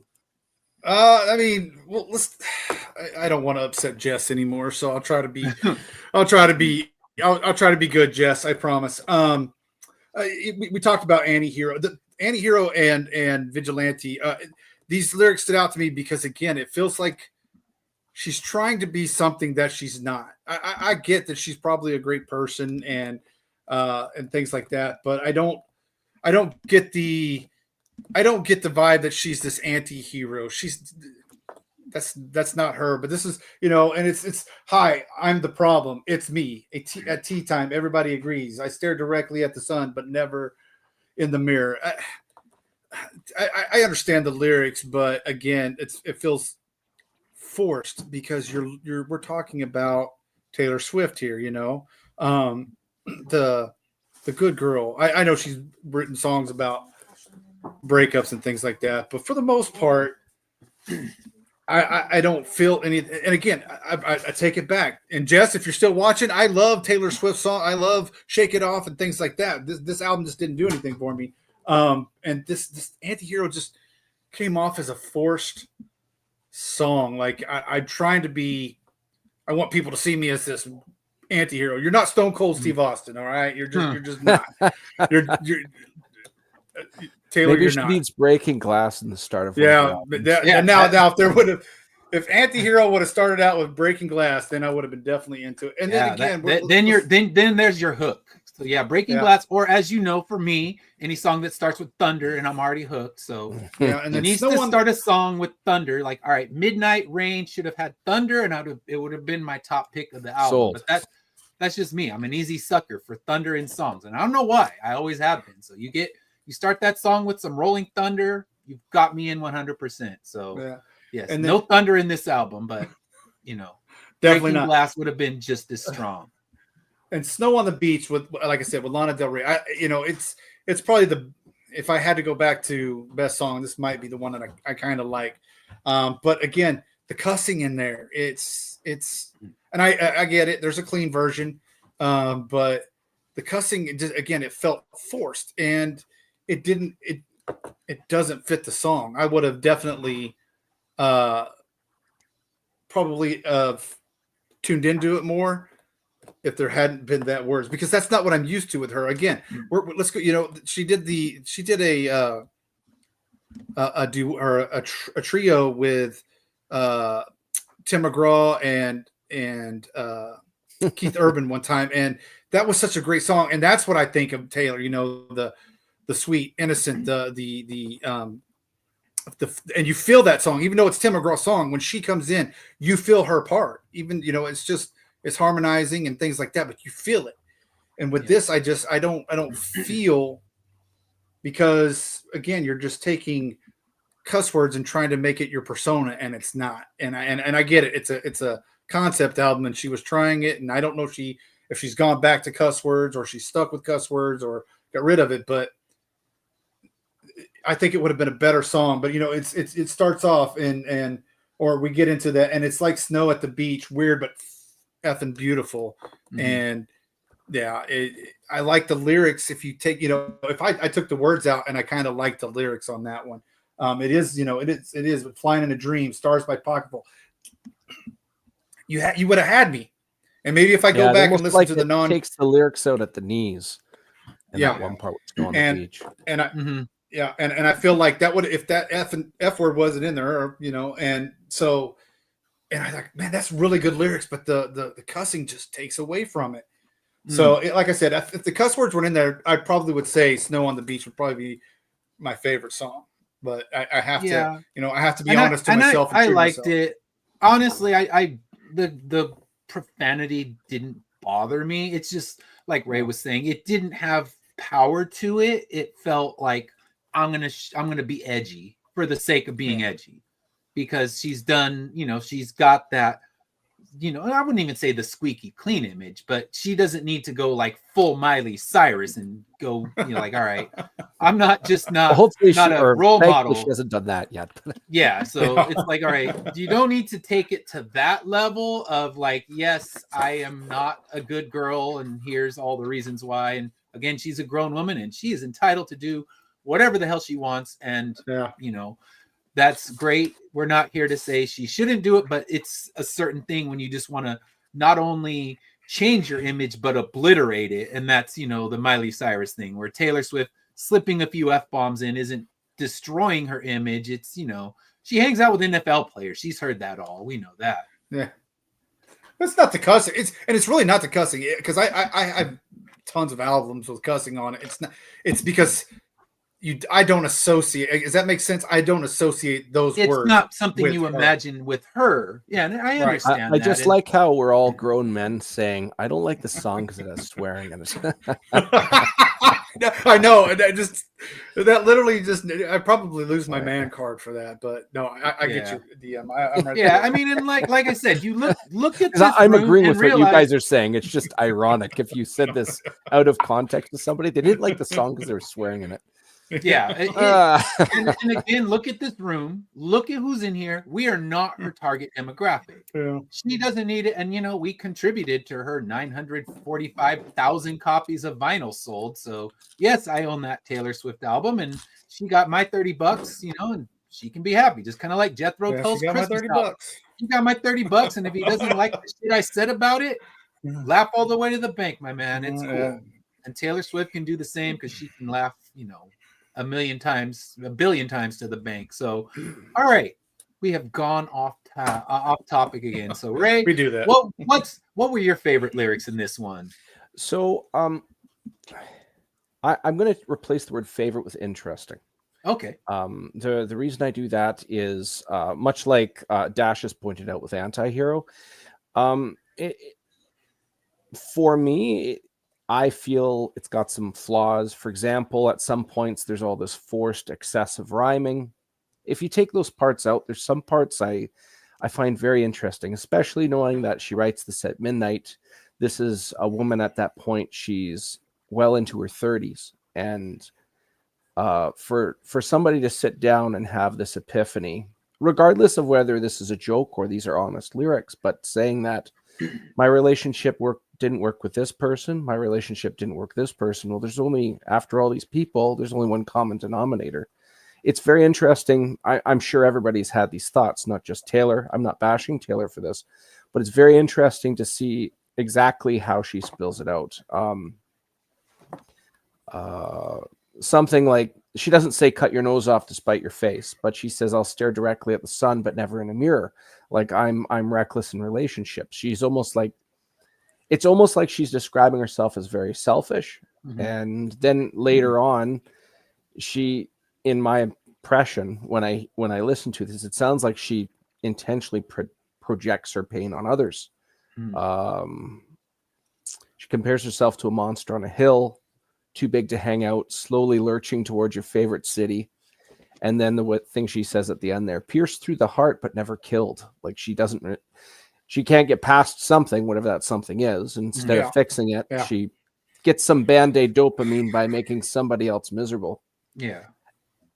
I mean, well, I don't want to upset Jess anymore, so I'll try to be good, Jess. I promise. We talked about Anti-Hero, Anti-Hero and Vigilante. These lyrics stood out to me because, again, it feels like she's trying to be something that she's not. I get that she's probably a great person and things like that, but I don't get the vibe that she's this anti-hero. That's not her, but this is, and it's hi, I'm the problem. It's me. At tea time, everybody agrees. I stare directly at the sun, but never in the mirror. I understand the lyrics, but again, it feels forced, because we're talking about Taylor Swift here, the good girl. I know she's written songs about breakups and things like that, but for the most part, I don't feel any. And again, I take it back. And Jess, if you're still watching, I love Taylor Swift's song. I love "Shake It Off" and things like that. This album just didn't do anything for me. And this Antihero just came off as a forced song. Like I'm trying to be. I want people to see me as this Antihero. You're not Stone Cold Steve Austin, all right? You're just not. You're Taylor. Maybe you're she not. needs Breaking Glass in the start of Now if there would have, if Antihero would have started out with Breaking Glass, then I would have been definitely into it. And then again, then there's your hook. So yeah, Breaking Glass, or as you know, for me, any song that starts with thunder, and I'm already hooked. So yeah, and it needs to start a song with thunder. Like, all right, Midnight Rain should have had thunder, and it would have been my top pick of the album. Sold. But that's just me. I'm an easy sucker for thunder in songs, and I don't know why. I always have been. So you start that song with some rolling thunder, you've got me in 100%. So yes, and no thunder in this album, but definitely Breaking not. Glass would have been just as strong. And Snow on the Beach with, like I said, with Lana Del Rey, it's probably if I had to go back to best song, this might be the one that I kind of like. But again, the cussing in there, it's, and I get it. There's a clean version, but the cussing, it felt forced, and it doesn't fit the song. I would have definitely probably tuned into it more if there hadn't been that words, because that's not what I'm used to with her. Again, let's go. She did a trio with Tim McGraw and Keith Urban one time, and that was such a great song. And that's what I think of Taylor. The sweet, innocent, and you feel that song, even though it's Tim McGraw's song. When she comes in, you feel her part. Even it's harmonizing and things like that, but you feel it. And with this, I don't feel, because again, you're just taking cuss words and trying to make it your persona, and it's not. And I get it. It's a concept album, and she was trying it, and I don't know if she's gone back to cuss words, or she's stuck with cuss words, or got rid of it, but I think it would have been a better song. But it starts off or we get into that, and it's like Snow at the Beach, weird but effing beautiful. Mm-hmm. And yeah, I like the lyrics. If you take, if I took the words out, and I kind of like the lyrics on that one. It is Flying in a Dream, Stars by Pocketful. You would have had me, and maybe if I go back and listen to the takes the lyrics out at the knees. And that one part was going on the beach. And and I feel like that would, if that F word wasn't in there, and so, and I thought, man, that's really good lyrics, but the cussing just takes away from it. So, like I said, if the cuss words weren't in there, I probably would say "Snow on the Beach" would probably be my favorite song. But I have to, I have to be honest to myself. I liked it. Honestly, the profanity didn't bother me. It's just like Ray was saying, it didn't have power to it. It felt like I'm gonna be edgy for the sake of being edgy, because she's done, she's got that, I wouldn't even say the squeaky clean image, but she doesn't need to go like full Miley Cyrus and go, like, all right, I'm not hopefully not a role model. She hasn't done that yet. Yeah, so it's like, all right, you don't need to take it to that level of like, yes, I am not a good girl, and here's all the reasons why. And again, she's a grown woman, and she is entitled to do whatever the hell she wants. And that's great. We're not here to say she shouldn't do it, but it's a certain thing when you just want to not only change your image, but obliterate it. And that's, the Miley Cyrus thing, where Taylor Swift slipping a few F-bombs in isn't destroying her image. It's, she hangs out with NFL players. She's heard that all. We know that. Yeah. That's not the cussing. It's really not the cussing, because I have tons of albums with cussing on it. It's because I don't associate. Does that make sense? I don't associate those words. It's not something you imagine with her. Yeah, and I understand. I just like how we're all grown men saying, "I don't like the song because it has swearing in it." I know. And that literally I probably lose my man card for that, but no, I get you, DM. I'm right Yeah, there. I mean, and like I said, you look at 'Cause this I'm room agreeing and with what you realize guys are saying. It's just ironic if you said this out of context to somebody. They didn't like the song because they were swearing in it. Yeah. Ah. And again, look at this room. Look at who's in here. We are not her target demographic. Yeah. She doesn't need it. And, we contributed to her 945,000 copies of vinyl sold. So, yes, I own that Taylor Swift album. And she got my $30, and she can be happy. Just kind of like Jethro Tull's She got my Christmas $30. album. He got my $30. And if he doesn't like the shit I said about it, laugh all the way to the bank, my man. It's cool. Yeah. And Taylor Swift can do the same because she can laugh, a billion times to the bank. So, all right, we have gone off topic again. So, Ray, We do that. What were your favorite lyrics in this one? So, I'm going to replace the word favorite with interesting. Okay. The reason I do that is much like Dash has pointed out with Anti-Hero. For me, I feel it's got some flaws. For example, at some points, there's all this forced, excessive rhyming. If you take those parts out, there's some parts I find very interesting, especially knowing that she writes this at midnight. This is a woman at that point. She's well into her 30s. And for somebody to sit down and have this epiphany, regardless of whether this is a joke or these are honest lyrics, but saying that my relationship didn't work with this person, my relationship didn't work with this person. Well, after all these people, there's only one common denominator. It's very interesting. I'm sure everybody's had these thoughts, not just Taylor. I'm not bashing Taylor for this, but it's very interesting to see exactly how she spills it out. Something like, she doesn't say cut your nose off to spite your face, but she says I'll stare directly at the sun, but never in a mirror. Like I'm reckless in relationships. It's almost like she's describing herself as very selfish. Mm-hmm. And then later on, she, in my impression, when I listen to this, it sounds like she intentionally projects her pain on others. Mm. She compares herself to a monster on a hill, too big to hang out, slowly lurching towards your favorite city. And then the thing she says at the end there, pierced through the heart, but never killed. Like she can't get past something, whatever that something is. Instead of fixing it, she gets some Band-Aid dopamine by making somebody else miserable. Yeah.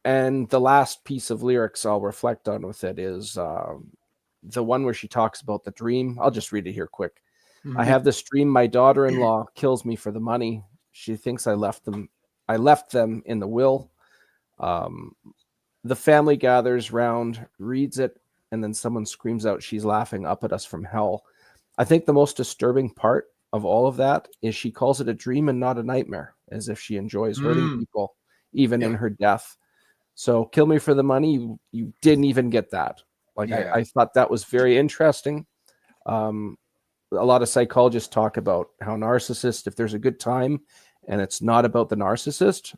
And the last piece of lyrics I'll reflect on with it is the one where she talks about the dream. I'll just read it here quick. Mm-hmm. I have this dream. My daughter-in-law kills me for the money. She thinks I left them in the will. The family gathers round, reads it, and then someone screams out, she's laughing up at us from hell. I think the most disturbing part of all of that is she calls it a dream and not a nightmare, as if she enjoys hurting people, even in her death. So kill me for the money. You didn't even get that. I thought that was very interesting. A lot of psychologists talk about how narcissists, if there's a good time and it's not about the narcissist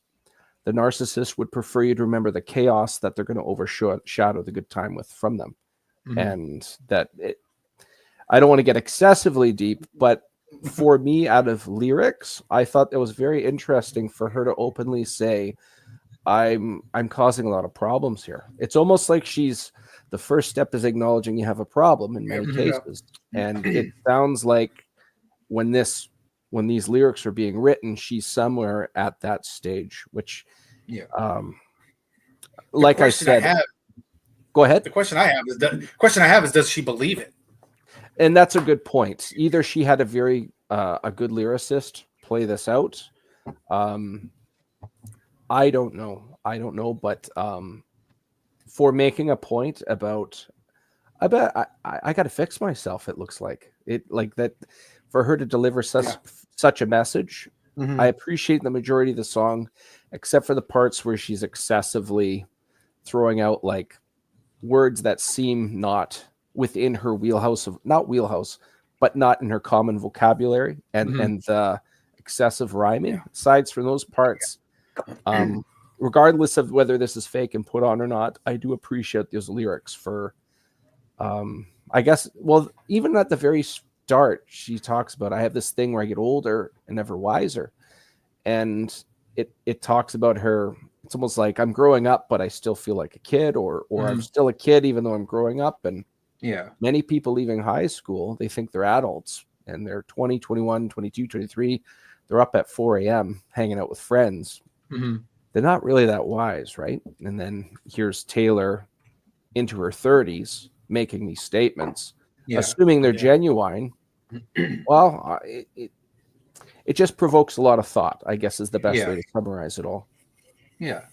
would prefer you to remember the chaos that they're going to overshadow the good time from them. Mm-hmm. And I don't want to get excessively deep, but for me, out of lyrics, I thought that was very interesting for her to openly say, I'm causing a lot of problems here. It's almost like the first step is acknowledging you have a problem in many cases. And it sounds like when these lyrics are being written, she's somewhere at that stage, which, like I said, go ahead. The question I have is, does she believe it? And that's a good point. Either she had a very a good lyricist play this out. I don't know, but for making a point about, I got to fix myself. It looks like that for her to deliver such a message. Mm-hmm. I appreciate the majority of the song, except for the parts where she's excessively throwing out like words that seem not within her but not in her common vocabulary, and the excessive rhyming. Aside from those parts, regardless of whether this is fake and put on or not, I do appreciate those lyrics for, I guess, well, even at the very start, she talks about, I have this thing where I get older and never wiser. And it talks about her. It's almost like I'm growing up, but I still feel like a kid, or I'm still a kid even though I'm growing up. And Yeah. many people leaving high school, they think they're adults, and they're 20, 21, 22, 23. They're up at 4 a.m. hanging out with friends. Mm-hmm. They're not really that wise, right? And then here's Taylor into her 30s making these statements, assuming they're genuine. Well, it just provokes a lot of thought, I guess, is the best way to summarize it all. Yeah,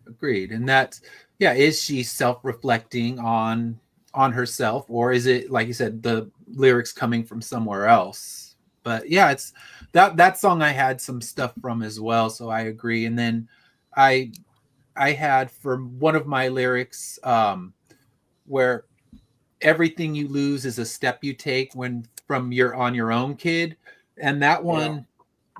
agreed. And that's, is she self-reflecting on herself, or is it, like you said, the lyrics coming from somewhere else? But yeah, it's that song I had some stuff from as well, so I agree. And then I had for one of my lyrics where everything you lose is a step you take when from you're on your own, kid. And that one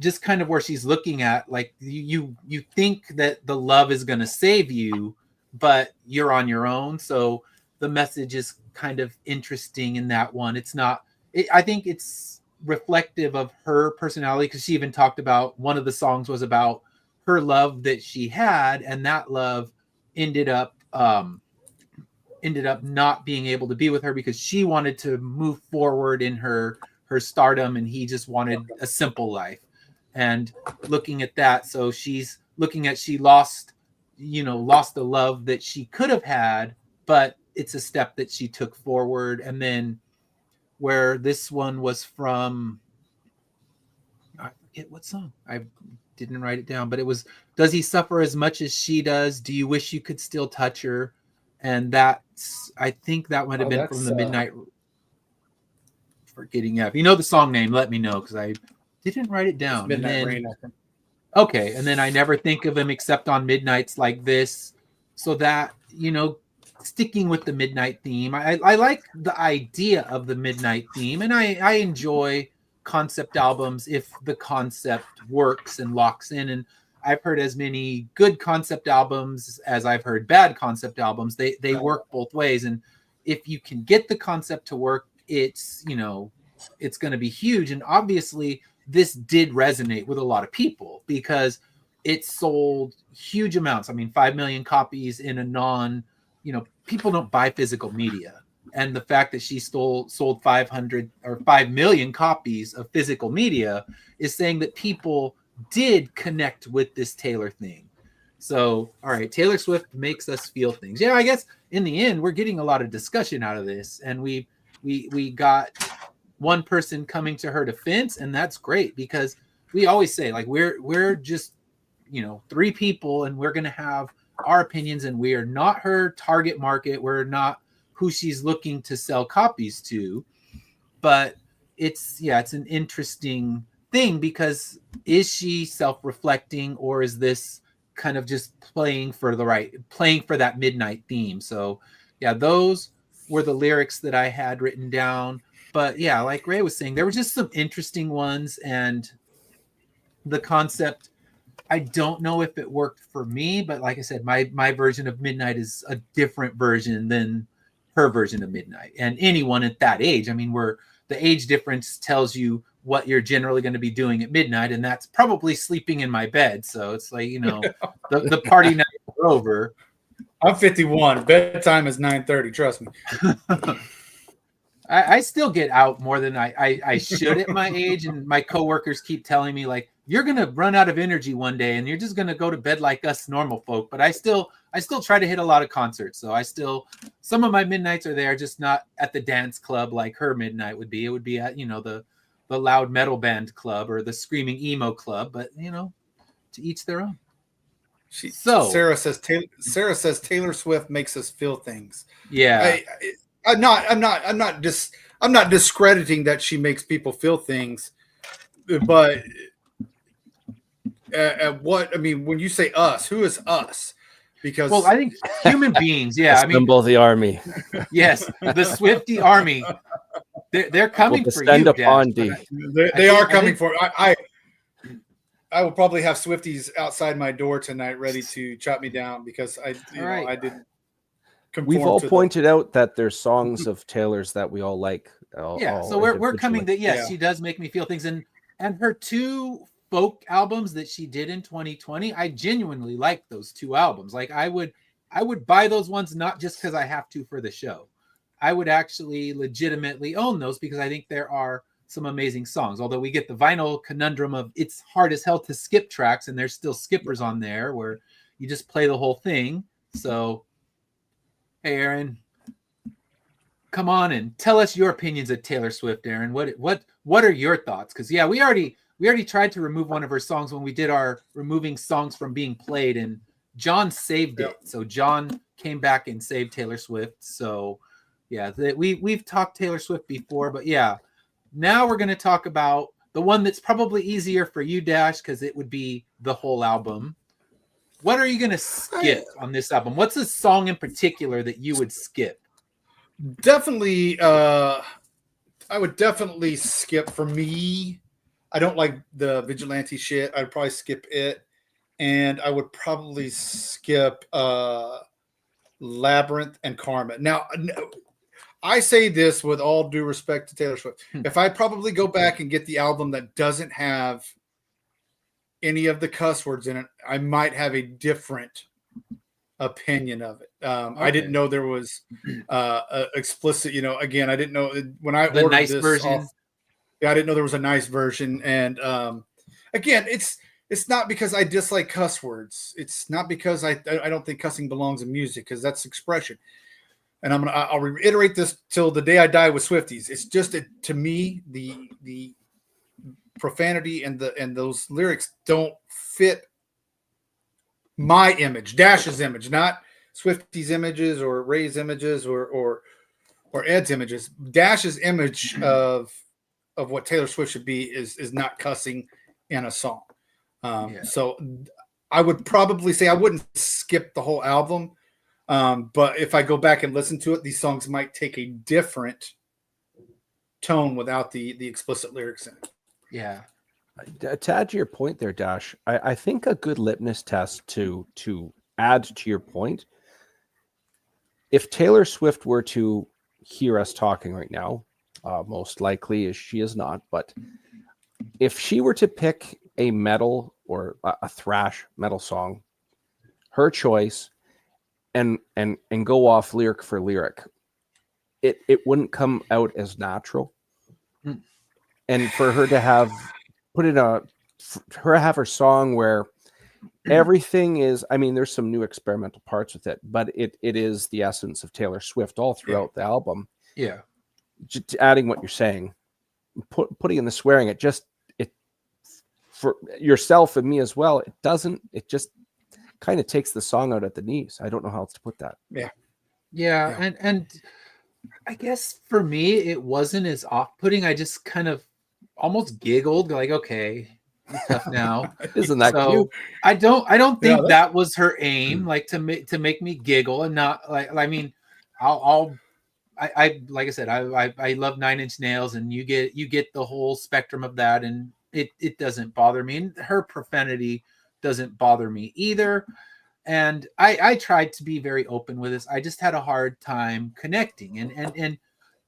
just kind of where she's looking at, like, you think that the love is going to save you, but you're on your own. So the message is kind of interesting in that one. It's not, I think it's reflective of her personality, because she even talked about, one of the songs was about her love that she had, and that love ended up not being able to be with her because she wanted to move forward in her stardom, and he just wanted a simple life. And looking at that, so she's looking at, she lost the love that she could have had, but it's a step that she took forward. And then where this one was from, I forget what song, I didn't write it down, but it was, does he suffer as much as she does? Do you wish you could still touch her? And that's, I think that might have been from the Midnight. Forgetting, if you know the song name, let me know, because I didn't write it down. Midnight Rain, I think. Okay, and then I never think of him except on midnights like this. So that, sticking with the midnight theme, I like the idea of the midnight theme, and I enjoy concept albums if the concept works and locks in. And I've heard as many good concept albums as I've heard bad concept albums. They work both ways, and if you can get the concept to work, it's it's going to be huge. And obviously this did resonate with a lot of people because it sold huge amounts. I mean, 5 million copies in a people don't buy physical media. And the fact that she sold 500 or 5 million copies of physical media is saying that people did connect with this Taylor thing. So, all right, Taylor Swift makes us feel things. Yeah, I guess in the end, we're getting a lot of discussion out of this. And we got one person coming to her defense, and that's great, because we always say, like, we're just 3 people, and we're going to have our opinions, and we are not her target market. We're not who she's looking to sell copies to. But it's an interesting thing, because is she self-reflecting, or is this kind of just playing for that midnight theme? So those were the lyrics that I had written down. But yeah, like Ray was saying, there were just some interesting ones, and the concept, I don't know if it worked for me, but like I said, my version of Midnight is a different version than her version of Midnight. And anyone at that age, I mean, the age difference tells you what you're generally going to be doing at midnight, and that's probably sleeping in my bed. So it's like, the party night is over. I'm 51. Bedtime is 9:30. Trust me. I still get out more than I should at my age, and my coworkers keep telling me, like, you're gonna run out of energy one day, and you're just gonna go to bed like us normal folk. But I still try to hit a lot of concerts, so some of my midnights are there, just not at the dance club like her midnight would be. It would be at the loud metal band club or the screaming emo club. But to each their own. Sarah says Taylor Swift makes us feel things. Yeah. I'm not discrediting that she makes people feel things, but when you say us, who is us? Because I think human beings. Yeah, assemble the army. Yes, the Swiftie army. They're coming for you, upon They are coming for. I will probably have Swifties outside my door tonight, ready to chop me down, because I didn't. We've all pointed out that there's songs of Taylor's that we all like. So we're coming that she does make me feel things, and her 2 folk albums that she did in 2020, I genuinely like those 2 albums. Like I would buy those ones not just because I have to for the show. I would actually legitimately own those because I think there are some amazing songs. Although we get the vinyl conundrum of it's hard as hell to skip tracks, and there's still skippers on there where you just play the whole thing. So, hey, Aaron, come on and tell us your opinions of Taylor Swift, Aaron. What are your thoughts? Because yeah, we already tried to remove one of her songs when we did our removing songs from being played, and John saved it. So John came back and saved Taylor Swift. So yeah, we've talked Taylor Swift before, but yeah, now we're going to talk about the one that's probably easier for you, Dash, because it would be the whole album. What are you going to skip on this album? What's a song in particular that you would skip? Definitely, I would definitely skip. For me, I don't like the Vigilante shit. I'd probably skip it. And I would probably skip Labyrinth and Karma. Now, I say this with all due respect to Taylor Swift. If I probably go back and get the album that doesn't have any of the cuss words in it, I might have a different opinion of it. I didn't know there was explicit, again, I didn't know when I ordered nice this version. I didn't know there was a nice version. And again, it's not because I dislike cuss words. It's not because I don't think cussing belongs in music, because that's expression. And I'll reiterate this till the day I die with Swifties. It's just that, to me, the profanity and those lyrics don't fit my image, Dash's image, not Swifty's images or Ray's images or Ed's images. Dash's image of what Taylor Swift should be is not cussing in a song. So I would probably say I wouldn't skip the whole album. But if I go back and listen to it, these songs might take a different tone without the explicit lyrics in it. Yeah. To add to your point there, Dash, I think a good litmus test to add to your point, if Taylor Swift were to hear us talking right now, most likely she is not, but if she were to pick a metal or a thrash metal song, her choice, and go off lyric for lyric, it wouldn't come out as natural. And for her to have her song where everything is, I mean, there's some new experimental parts with it, but it is the essence of Taylor Swift all throughout the album. Yeah. Just adding what you're saying, putting in the swearing, it for yourself and me as well, it just kind of takes the song out at the knees. I don't know how else to put that. Yeah. And I guess for me, it wasn't as off-putting. I just kind of almost giggled, like, okay, tough now. Isn't that cute? I don't think that was her aim, like to make me giggle, and not like, I mean, I like I said, I love Nine Inch Nails, and you get the whole spectrum of that, and it doesn't bother me. And her profanity doesn't bother me either. And I tried to be very open with this. I just had a hard time connecting, and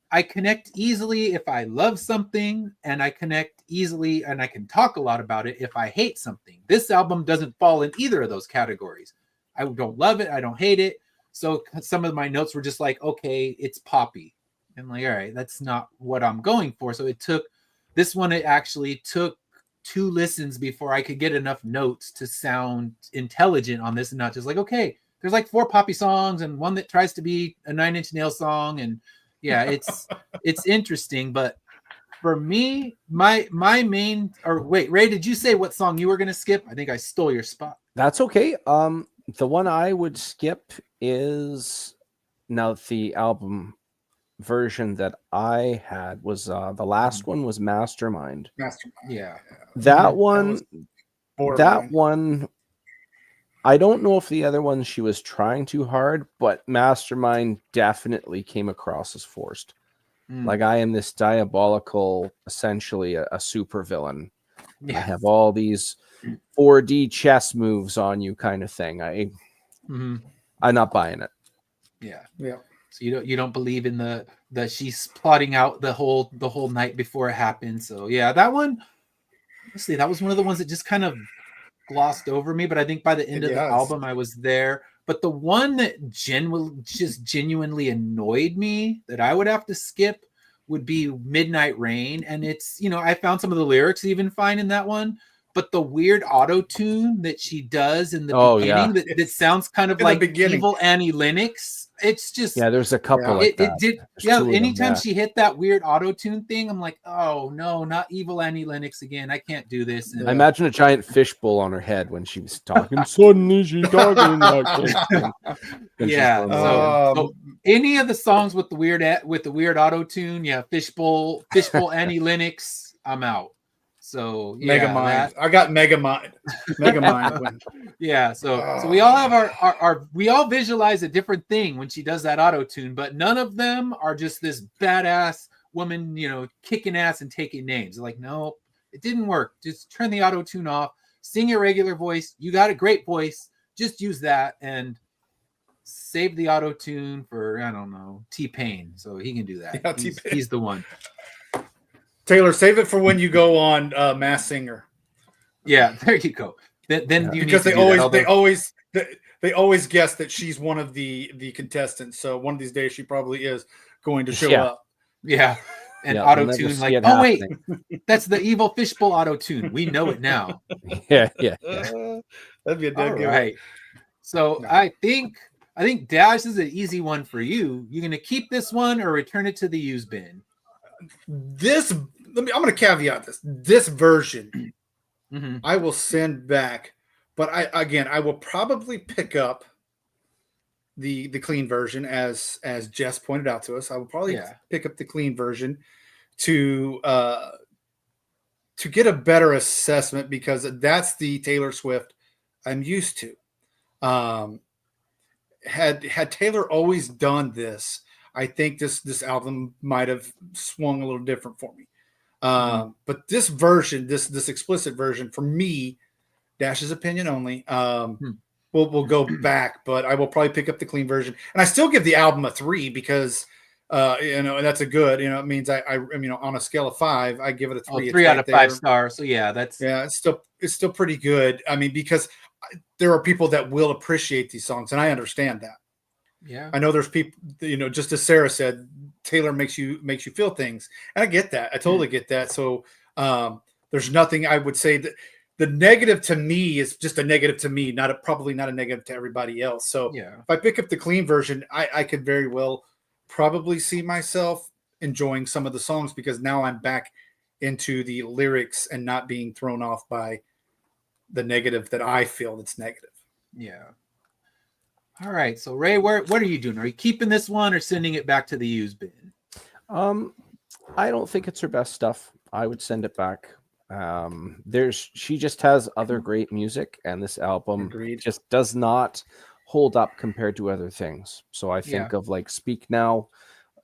I connect easily if I love something, and I connect easily and I can talk a lot about it if I hate something. This album doesn't fall in either of those categories. I don't love it. I don't hate it. So some of my notes were just like, okay, it's poppy. And like, all right, that's not what I'm going for. So it actually took 2 listens before I could get enough notes to sound intelligent on this, and not just like, okay, there's like 4 poppy songs and one that tries to be a Nine Inch Nails song. And yeah, it's interesting. But for me, my main, or wait, Ray, did you say what song you were going to skip? I think I stole your spot. That's okay. The one I would skip is, now the album version that I had was the last one was Mastermind. Yeah. That one, I don't know if the other one she was trying too hard, but Mastermind definitely came across as forced. Like, I am this diabolical, essentially a super villain. Yeah. I have all these 4D chess moves on you kind of thing. I'm not buying it. Yeah. So you don't believe in the she's plotting out the whole night before it happens. So yeah, that one honestly, that was one of the ones that just kind of glossed over me. But I think by the end of the album, I was there. But the one that genuinely annoyed me that I would have to skip would be Midnight Rain. And it's, I found some of the lyrics even fine in that one. But the weird auto tune that she does in the beginning that sounds kind of like evil Annie Lennox. It's just there's a couple like that. Anytime she hit that weird auto tune thing, I'm like, oh no, not evil Annie Lennox again. I can't do this. And, I imagine a giant fishbowl on her head when she was talking. Suddenly she's talking like this. So any of the songs with the weird auto tune, fishbowl Annie Lennox, I'm out. So Megamind. I got Megamind. So we all have our we all visualize a different thing when she does that auto tune, but none of them are just this badass woman, kicking ass and taking names. Like, no, it didn't work. Just turn the auto tune off. Sing your regular voice. You got a great voice. Just use that and save the auto tune for, I don't know, T-Pain. So he can do that. Yeah, he's the one. Taylor, save it for when you go on Masked Singer. Yeah, there you go. Then you because they always guess that she's one of the contestants. So one of these days she probably is going to show up. Yeah, and auto tune like, oh wait, that's the evil fishbowl auto tune. We know it now. Yeah. That'd be a dead game. Right. So I think Dash is an easy one for you. You're gonna keep this one or return it to the use bin. I'm going to caveat this version I will send back, but I will probably pick up the clean version as Jess pointed out to us. I will probably pick up the clean version to get a better assessment, because that's the Taylor Swift I'm used to. Had Taylor always done this, I think this album might have swung a little different for me. But this version, this explicit version, for me, Dash's opinion only, we'll go back, but I will probably pick up the clean version, and I still give the album a 3 because and that's a good, it means I on a scale of 5, I give it a 3. 3 out of 5 stars. So it's still pretty good. I mean, because there are people that will appreciate these songs, and I understand that. Yeah, I know there's people, just as Sarah said, Taylor makes you feel things, and I get that. I totally get that. So there's nothing I would say that the negative to me is just a negative to me, probably not a negative to everybody else. So if I pick up the clean version, I could very well probably see myself enjoying some of the songs, because now I'm back into the lyrics and not being thrown off by the negative that I feel that's negative. Yeah. All right. So Ray, what are you doing? Are you keeping this one or sending it back to the use bin? I don't think it's her best stuff. I would send it back. She just has other great music, and this album just does not hold up compared to other things. So I think of like Speak Now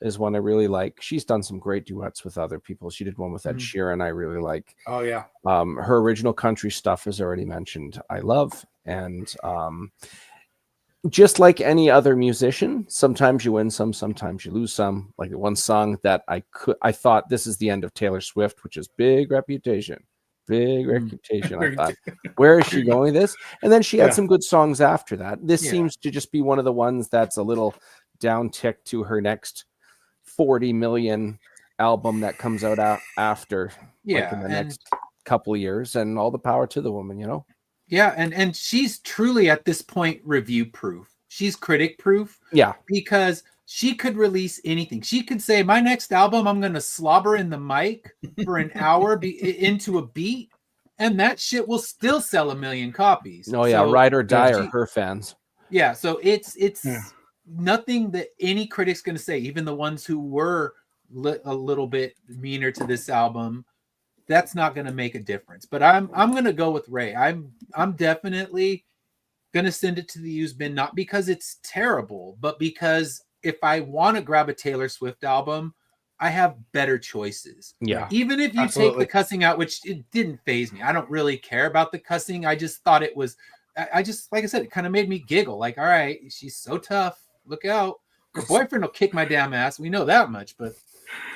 is one I really like. She's done some great duets with other people. She did one with Ed Sheeran I really like. Oh yeah. Her original country stuff, as already mentioned, I love. And just like any other musician, sometimes you win some, sometimes you lose some. Like the one song that I thought this is the end of Taylor Swift, which is Big Reputation. I thought, where is she going with this? And then she had some good songs after that. This seems to just be one of the ones that's a little down tick to her next 40 million album that comes out after, like in the next couple of years. And all the power to the woman, Yeah, and she's truly at this point review proof. She's critic proof. Yeah. Because she could release anything. She could say, my next album, I'm going to slobber in the mic for an hour into a beat, and that shit will still sell 1 million copies. Oh, yeah, Ride or Die are her fans. Yeah, so it's nothing that any critic's going to say, even the ones who were a little bit meaner to this album. That's not going to make a difference. But I'm going to go with Ray. I'm definitely going to send it to the use bin, not because it's terrible, but because if I want to grab a Taylor Swift album, I have better choices. Yeah. Even if you take the cussing out, which it didn't faze me. I don't really care about the cussing. I just thought it was, I just, like I said, it kind of made me giggle. Like, all right, she's so tough. Look out. Her boyfriend will kick my damn ass. We know that much, but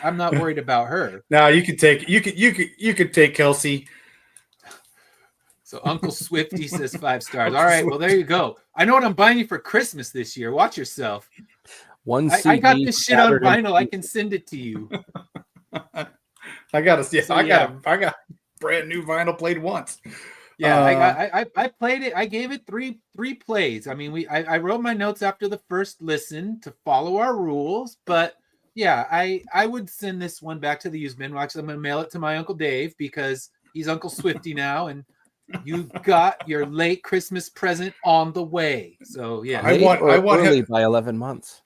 I'm not worried about her. No, you could take Kelsey So Uncle Swifty says 5 stars. All right, well, there you go. I know what I'm buying you for Christmas this year. Watch yourself. One I got CD this shit on scattered in- vinyl. I can send it to you. I got So, I got brand new vinyl played once. Yeah, I played it. I gave it three plays. I mean, I wrote my notes after the first listen to follow our rules, but yeah, I would send this one back to the used bin. Well, actually, I'm gonna mail it to my Uncle Dave because he's Uncle Swifty now, and you got your late Christmas present on the way. So yeah, I want early him by 11 months.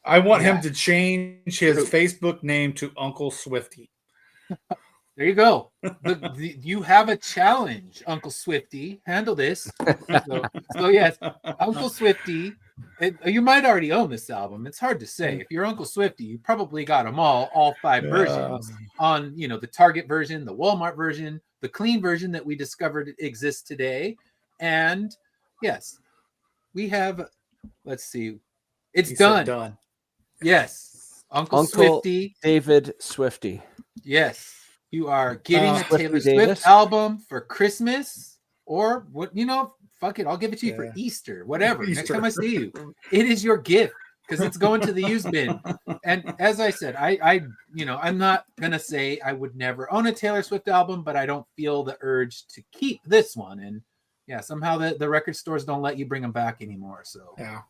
I want Yeah. him to change his True. Facebook name to Uncle Swifty. there you go. You have a challenge, Uncle Swifty. Handle this. So yes, Uncle Swifty. You might already own this album. It's hard to say. If you're Uncle Swifty, you probably got them all 5 versions on, the Target version, the Walmart version, the clean version that we discovered exists today. And yes, we have, let's see, it's done. Done. Yes. Uncle Swifty. David Swifty. Yes. You are getting a Swifty Taylor Davis. Swift album for Christmas, or what, fuck it. I'll give it to you for Easter, whatever. Next time I see you, it is your gift because it's going to the used bin. And as I said, I'm not going to say I would never own a Taylor Swift album, but I don't feel the urge to keep this one. And yeah, somehow the record stores don't let you bring them back anymore. So yeah.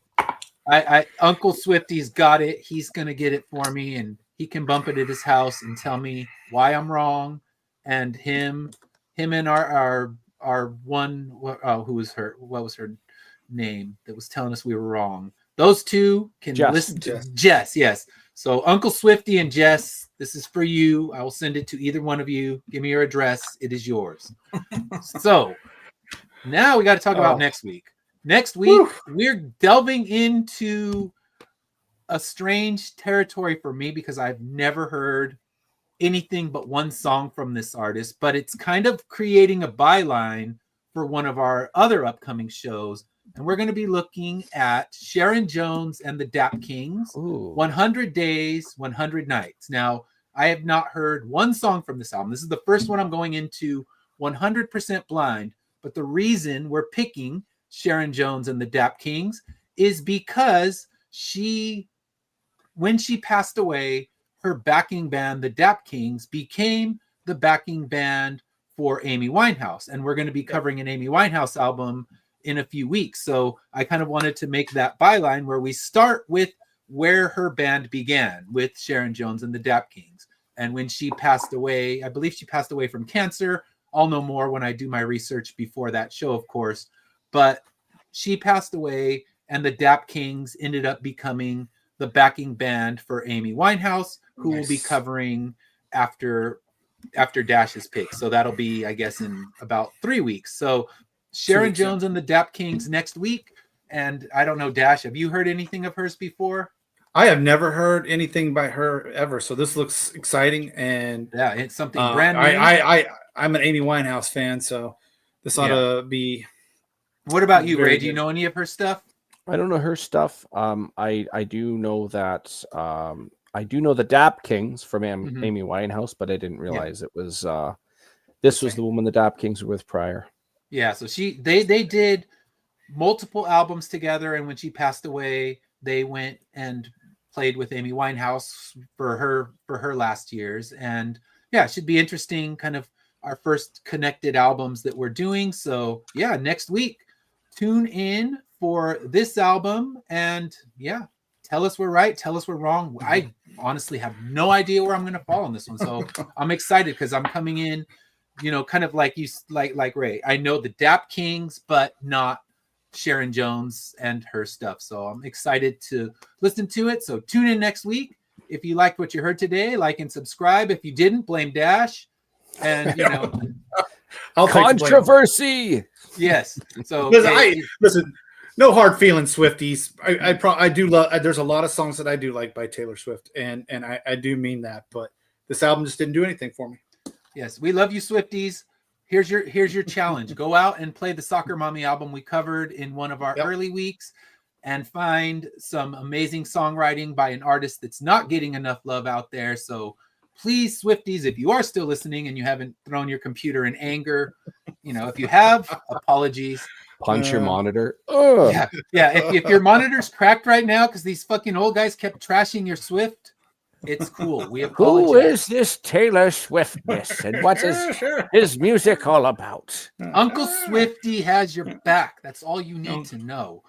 Uncle Swifty's got it. He's going to get it for me, and he can bump it at his house and tell me why I'm wrong. And him and our one, who was her, what was her name that was telling us we were wrong. Those two can listen to Jess. Yes. So Uncle Swifty and Jess, this is for you. I will send it to either one of you. Give me your address. It is yours. So now we got to talk about next week. Next week, we're delving into a strange territory for me because I've never heard anything but one song from this artist, but it's kind of creating a byline for one of our other upcoming shows. And we're going to be looking at Sharon Jones and the Dap Kings, 100 Days, 100 Nights. Now, I have not heard one song from this album. This is the first one I'm going into 100% blind, but the reason we're picking Sharon Jones and the Dap Kings is because when she passed away, her backing band, the Dap Kings, became the backing band for Amy Winehouse. And we're going to be covering an Amy Winehouse album in a few weeks. So I kind of wanted to make that byline where we start with where her band began with Sharon Jones and the Dap Kings. And when she passed away, I believe she passed away from cancer. I'll know more when I do my research before that show, of course. But she passed away, and the Dap Kings ended up becoming the backing band for Amy Winehouse, who will be covering after Dash's pick. So that'll be, I guess, in about 3 weeks. So Sharon Jones and the Dap Kings next week. And I don't know, Dash, have you heard anything of hers before? I have never heard anything by her ever. So this looks exciting. And yeah, it's something brand new. I'm an Amy Winehouse fan, so this ought to be. What about you, Ray? Do you know any of her stuff? I don't know her stuff. I do know that I do know the Dap Kings from Amy Winehouse, but I didn't realize it was this was the woman the Dap Kings were with prior. Yeah, so they did multiple albums together, and when she passed away, they went and played with Amy Winehouse for her last years. And yeah, it should be interesting, kind of our first connected albums that we're doing. So yeah, next week, tune in for this album, and yeah, tell us we're right, tell us we're wrong. I honestly have no idea where I'm going to fall on this one, so I'm excited because I'm coming in, kind of like you, like Ray. I know the Dap Kings, but not Sharon Jones and her stuff. So I'm excited to listen to it. So tune in next week. If you liked what you heard today, like and subscribe. If you didn't, blame Dash. And controversy. Yes. So listen. No hard feelings, Swifties. I do love. There's a lot of songs that I do like by Taylor Swift, and I do mean that. But this album just didn't do anything for me. Yes, we love you, Swifties. Here's your challenge. Go out and play the Soccer Mommy album we covered in one of our early weeks, and find some amazing songwriting by an artist that's not getting enough love out there. So please, Swifties, if you are still listening and you haven't thrown your computer in anger, if you have, apologies. Punch your monitor. Ugh. Yeah. If your monitor's cracked right now because these fucking old guys kept trashing your Swift, it's cool. We apologize. Who is this Taylor Swiftness, and what's his music all about? Uncle Swifty has your back. That's all you need to know.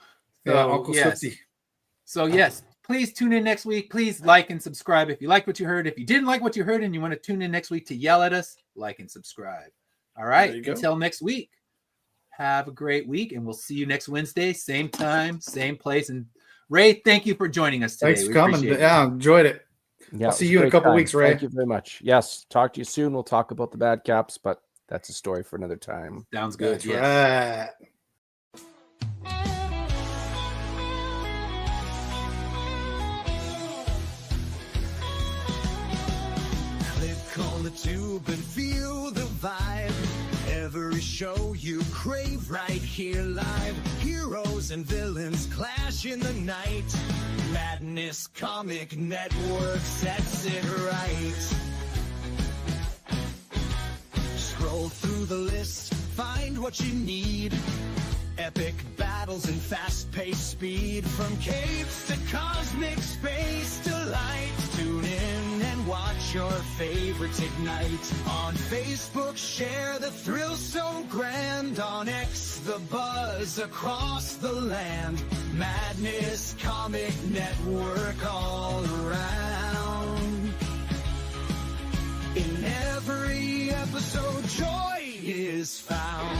So, yeah, Uncle Swifty. So yes, please tune in next week. Please like and subscribe if you like what you heard. If you didn't like what you heard and you want to tune in next week to yell at us, like and subscribe. All right. Until next week. Have a great week, and we'll see you next Wednesday, same time, same place. And Ray, thank you for joining us today. Thanks for coming. Yeah, enjoyed it. Yeah, I'll see you in a couple weeks, Ray. Thank you very much. Yes, talk to you soon. We'll talk about the bad caps, but that's a story for another time. Sounds good. That's right. Click on the tube and feel the vibe. Every show you crave right here live. Heroes and villains clash in the night. Madness Comic Network sets it right. Scroll through the list, find what you need. Epic battles and fast-paced speed. From capes to cosmic space delight. Tune in and watch your favorites ignite. On Facebook, share the thrill so grand. On X, the buzz across the land. Madness Comic Network all around. In every episode, joy is found.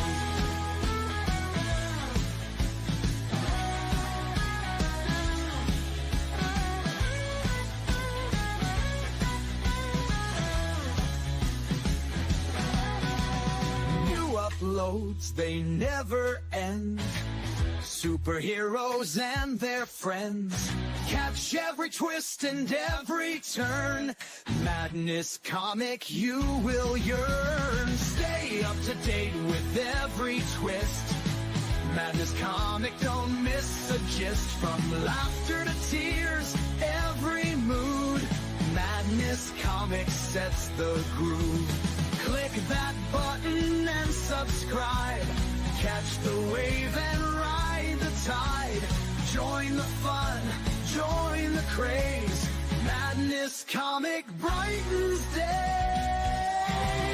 Uploads, they never end. Superheroes and their friends. Catch every twist and every turn. Madness Comic, you will yearn. Stay up to date with every twist. Madness Comic, don't miss a gist. From laughter to tears, every mood. Madness Comic sets the groove. Click that button and subscribe. Catch the wave and ride the tide. Join the fun, join the craze. Madness Comic brightens days. Hey!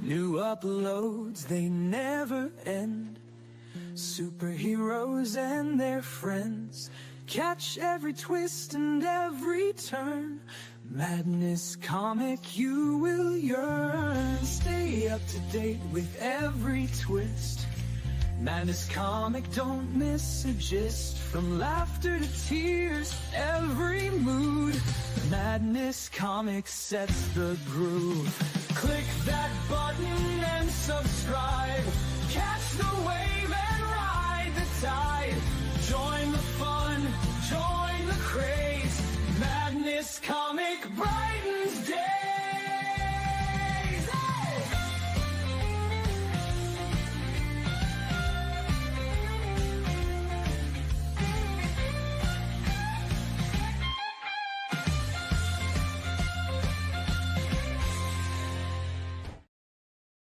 New uploads, they never end. Superheroes and their friends. Catch every twist and every turn. Madness Comic, you will yearn. Stay up to date with every twist. Madness Comic, don't miss a gist. From laughter to tears, every mood. Madness Comic sets the groove. Click that button and subscribe. Catch the wave and ride the tide. Join the fun, join the craze. Madness Comic brightens